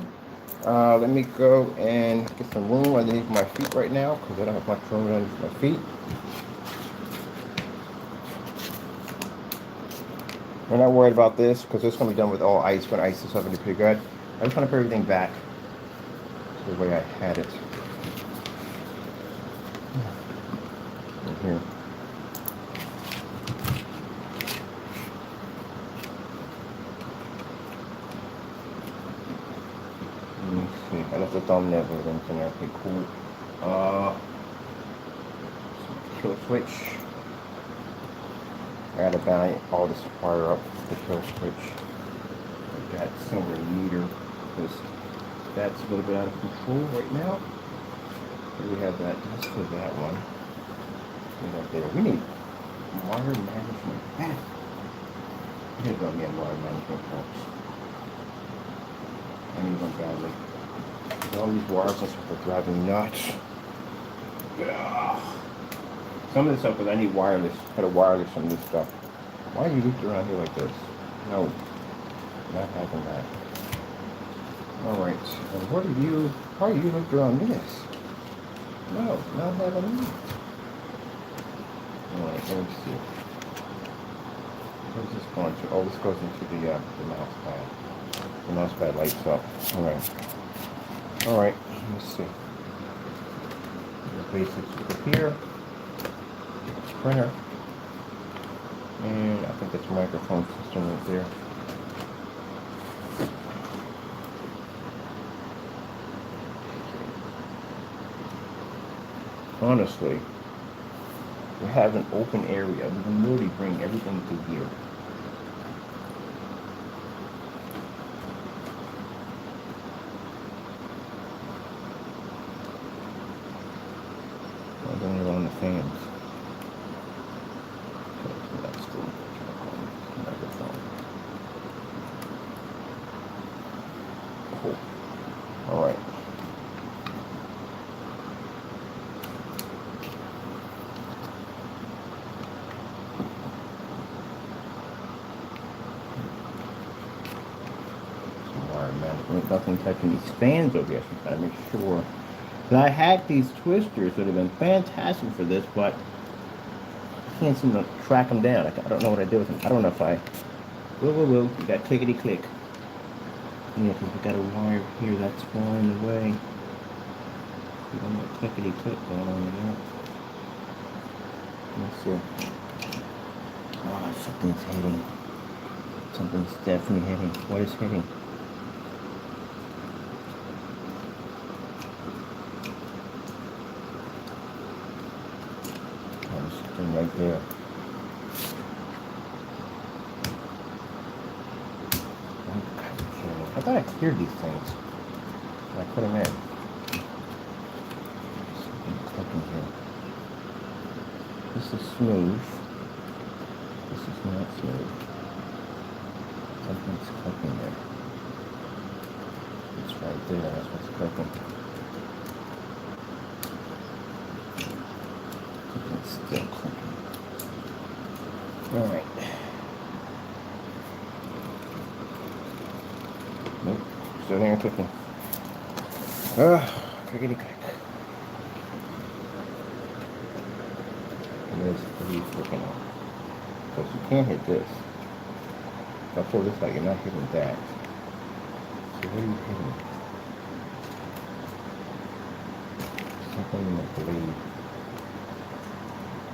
Let me go and get some room underneath my feet right now because I don't have much room underneath my feet. We're not worried about this because it's going to be done with all ice. When ice is something pretty good. I just want to put everything back to the way I had it. In here. Let me see. I left the thumbnail with everything there. Okay, cool. Kill switch. I gotta balance all this wire up the kill switch. Like that silver meter, because that's a little bit out of control right now. Here we have that. Let's do that one. We need wire management. We need to go get wire management folks. I need one badly. All these wires and stuff are driving me nuts. Ugh. Some of this stuff, because I need wireless, kind of wireless some of this stuff. Why are you looped around here like this? No, not having that. Alright, and how are you looped around this? No, not having that. Alright, let me see. Where's this going to? Oh, this goes into the mouse pad. The mouse pad lights up. Alright, let me see. The basics over here. Printer, and I think that's a microphone system right there. Honestly, we have an open area. We can really bring everything to here. I'm going around the fans. All right. Some wire management. Nothing touching these fans over here. So I'm trying to make sure. And I had these twisters that have been fantastic for this, but I can't seem to track them down. I don't know what I did with them. I don't know if I. Will. You got clickety click. Yeah, because we got a wire here that's far in the way. We don't have clickety click going on there. Let's see. Oh, something's hitting. Something's definitely hitting. What is hitting? Oh, there's something right there. I thought I cleared these things. I put them in. Something clicking here. This is smooth. This is not smooth. Something's clicking there. It's right there. That's what's clicking. Something's still clicking. All right. Nope, still there clicking. Clickety click. And there's 3 clicking on. Because you can't hit this. If I pull this out, you're not hitting that. So what are you hitting? something in the blade.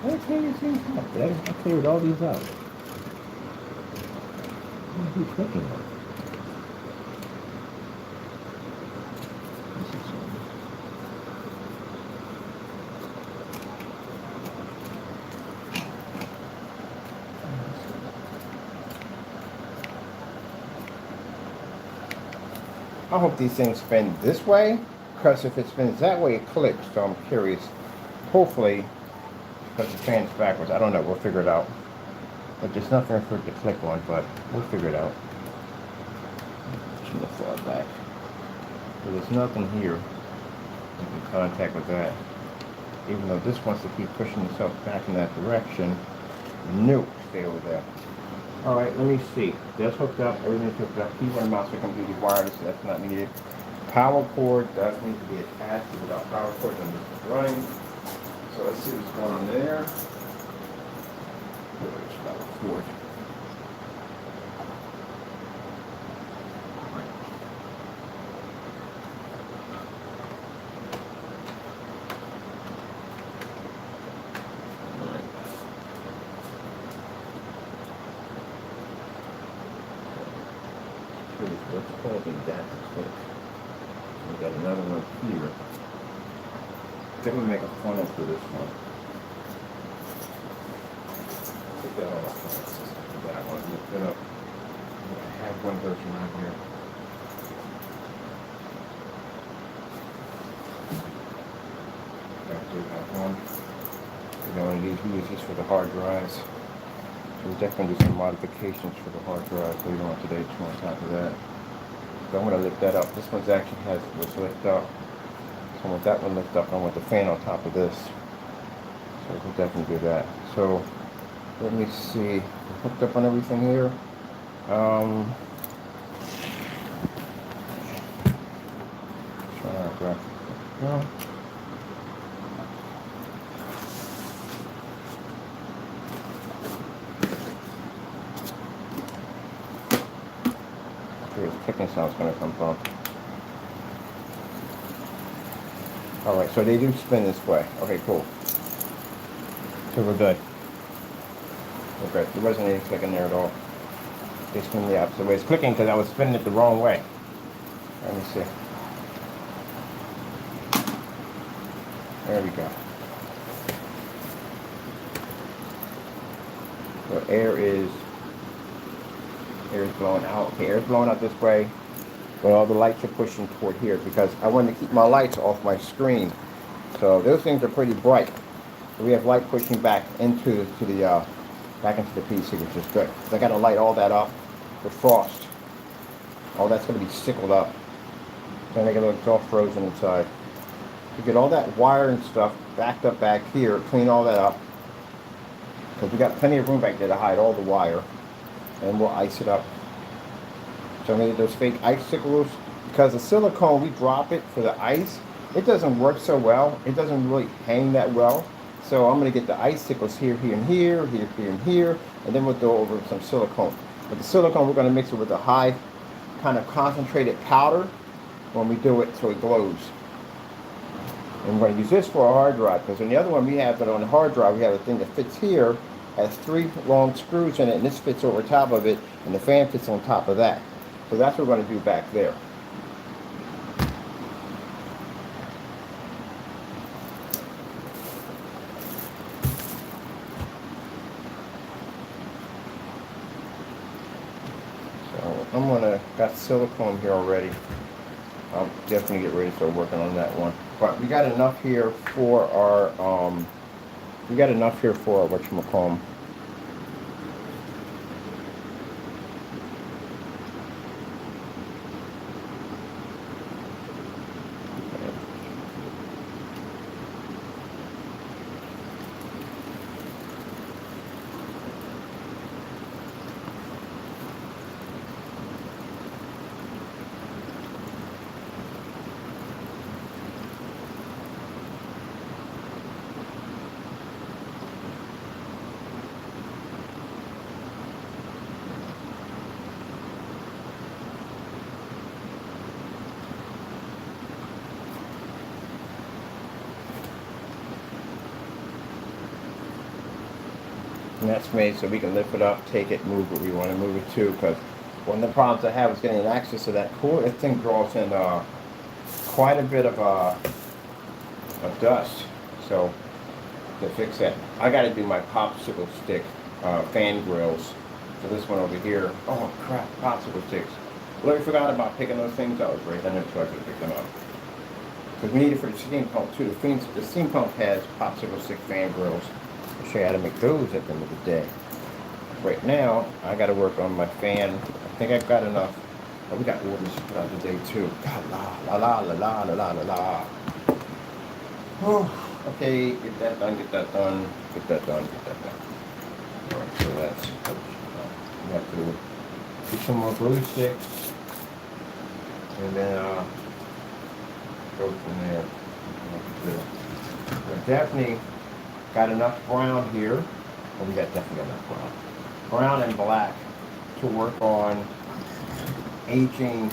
Let's clear these things out. I cleared all these out. What are you clicking on? This is something. I hope these things spin this way, because if it spins that way, it clicks. So I'm curious. Hopefully, because the fan's backwards. I don't know. We'll figure it out. But there's nothing for it to click on, but we'll figure it out. Too far back. So there's nothing here in contact with that. Even though this wants to keep pushing itself back in that direction. Nope, stay over there. Alright, let me see. That's hooked up, everything's hooked up. Keyboard and mouse are completely wireless, so that's not needed. Power cord does need to be attached. Without power cord, then this is running. So let's see what's going on there. Where's power cord? What's holding that click? We got another one here. Then we make a funnel for this one. Put that on the funnel system for that one. Lift it up. I have one version right here. Okay, we have one. You know, one of these we use this for the hard drives. So we're definitely do some modifications for the hard drive later on today too on top of that. So I'm going to lift that up. This one's actually was lift up. So I want that one lift up. I want the fan on top of this. So we'll definitely do that. So let me see. We're hooked up on everything here. Try our graphic. No. Where the clicking sound's going to come from. Alright, so they do spin this way. Okay, cool. So we're good. Okay, there wasn't any clicking there at all. They spin the opposite way. It's clicking because I was spinning it the wrong way. Let me see. There we go. So air is blowing out. Okay, air is blowing out this way, but all the lights are pushing toward here because I wanted to keep my lights off my screen. So those things are pretty bright. So we have light pushing back into the PC, which is good. I got to light all that up with frost. All that's going to be sickled up. Then make it look all frozen inside. To get all that wire and stuff backed up back here, clean all that up. Because we got plenty of room back there to hide all the wire. And we'll ice it up. So I'm going to get those fake icicles. Because the silicone, we drop it for the ice. It doesn't work so well. It doesn't really hang that well. So I'm going to get the icicles here, here, and here, here, here, and here. And then we'll go over some silicone. But the silicone, we're going to mix it with a high kind of concentrated powder when we do it so it glows. And we're going to use this for a hard drive. Because on the other one we have, but on the hard drive, we have a thing that fits here. Has 3 long screws in it, and this fits over top of it, and the fan fits on top of that. So that's what we're going to do back there. So I'm going to, got silicone here already. I'll definitely get ready to start working on that one. But we got enough here for our, whatchamacallit. And that's made so we can lift it up, take it, move it. We want to move it to, because one of the problems I have is getting access to that cord. That thing draws in quite a bit of dust. So to fix that, I got to do my popsicle stick fan grills. So this one over here. Oh crap, popsicle sticks. Well, I forgot about picking those things out. Right, I never tried to pick them up. Because we need it for the steam pump too. The steam pump has popsicle stick fan grills. I'll show you how to make those at the end of the day. Right now, I got to work on my fan. I think I've got enough. Oh, we got orders to put out today too. God, la la la la la la la la. Oh, okay, get that done, get that done, get that done, get that done. All right, so that's we have to get some more glue sticks, and then go from there. We definitely got enough brown here. Well, we got definitely enough brown. Brown and black to work on aging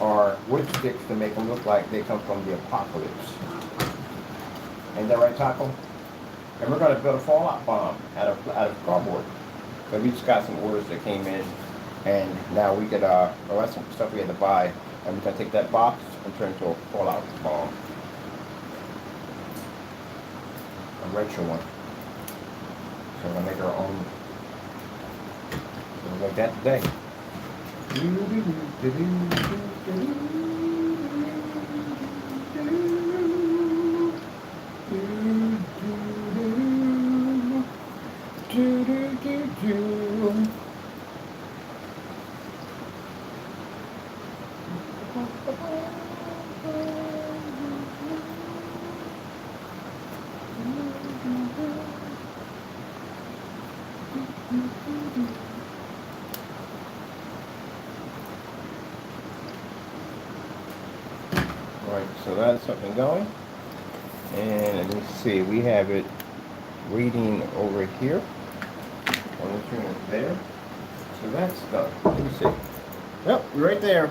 our wood sticks to make them look like they come from the apocalypse. Ain't that right, Taco? And we're going to build a fallout bomb out of cardboard. So we just got some orders that came in, and now we get that's some stuff we had to buy, and we're going to take that box and turn it into a fallout bomb. A retro one. So we're going to make our own. So we'll make that today. Alright, so that's something going. And let me see, we have it reading over here. On the screen there. So that's done. Let me see. Yep, we're right there.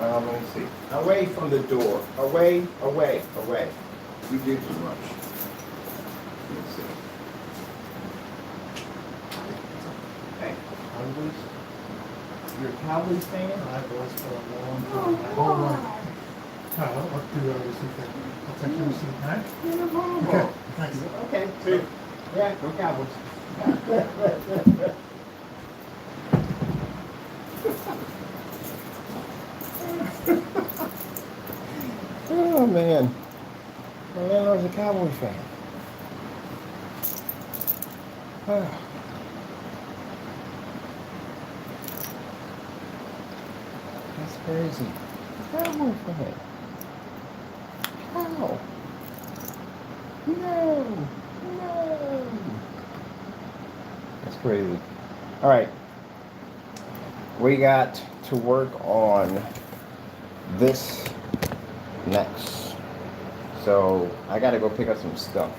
Let me see. Away from the door. Away, away, away. We do too much. Let me see. Hey, Cowboys? You're a Cowboys fan? I've always for a long time. My whole life. I'll do everything. I'll take your receipt, all right? No problem. Okay, thanks. Okay, see. Yeah, go Cowboys. Oh man. Well, I was a Cowboys fan. That's crazy. Cowboys fan. How? No. No. That's crazy. All right. We got to work on this next. So I got to go pick up some stuff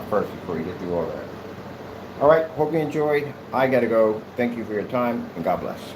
first before we get through all that. All right. Hope you enjoyed. I got to go. Thank you for your time and God bless.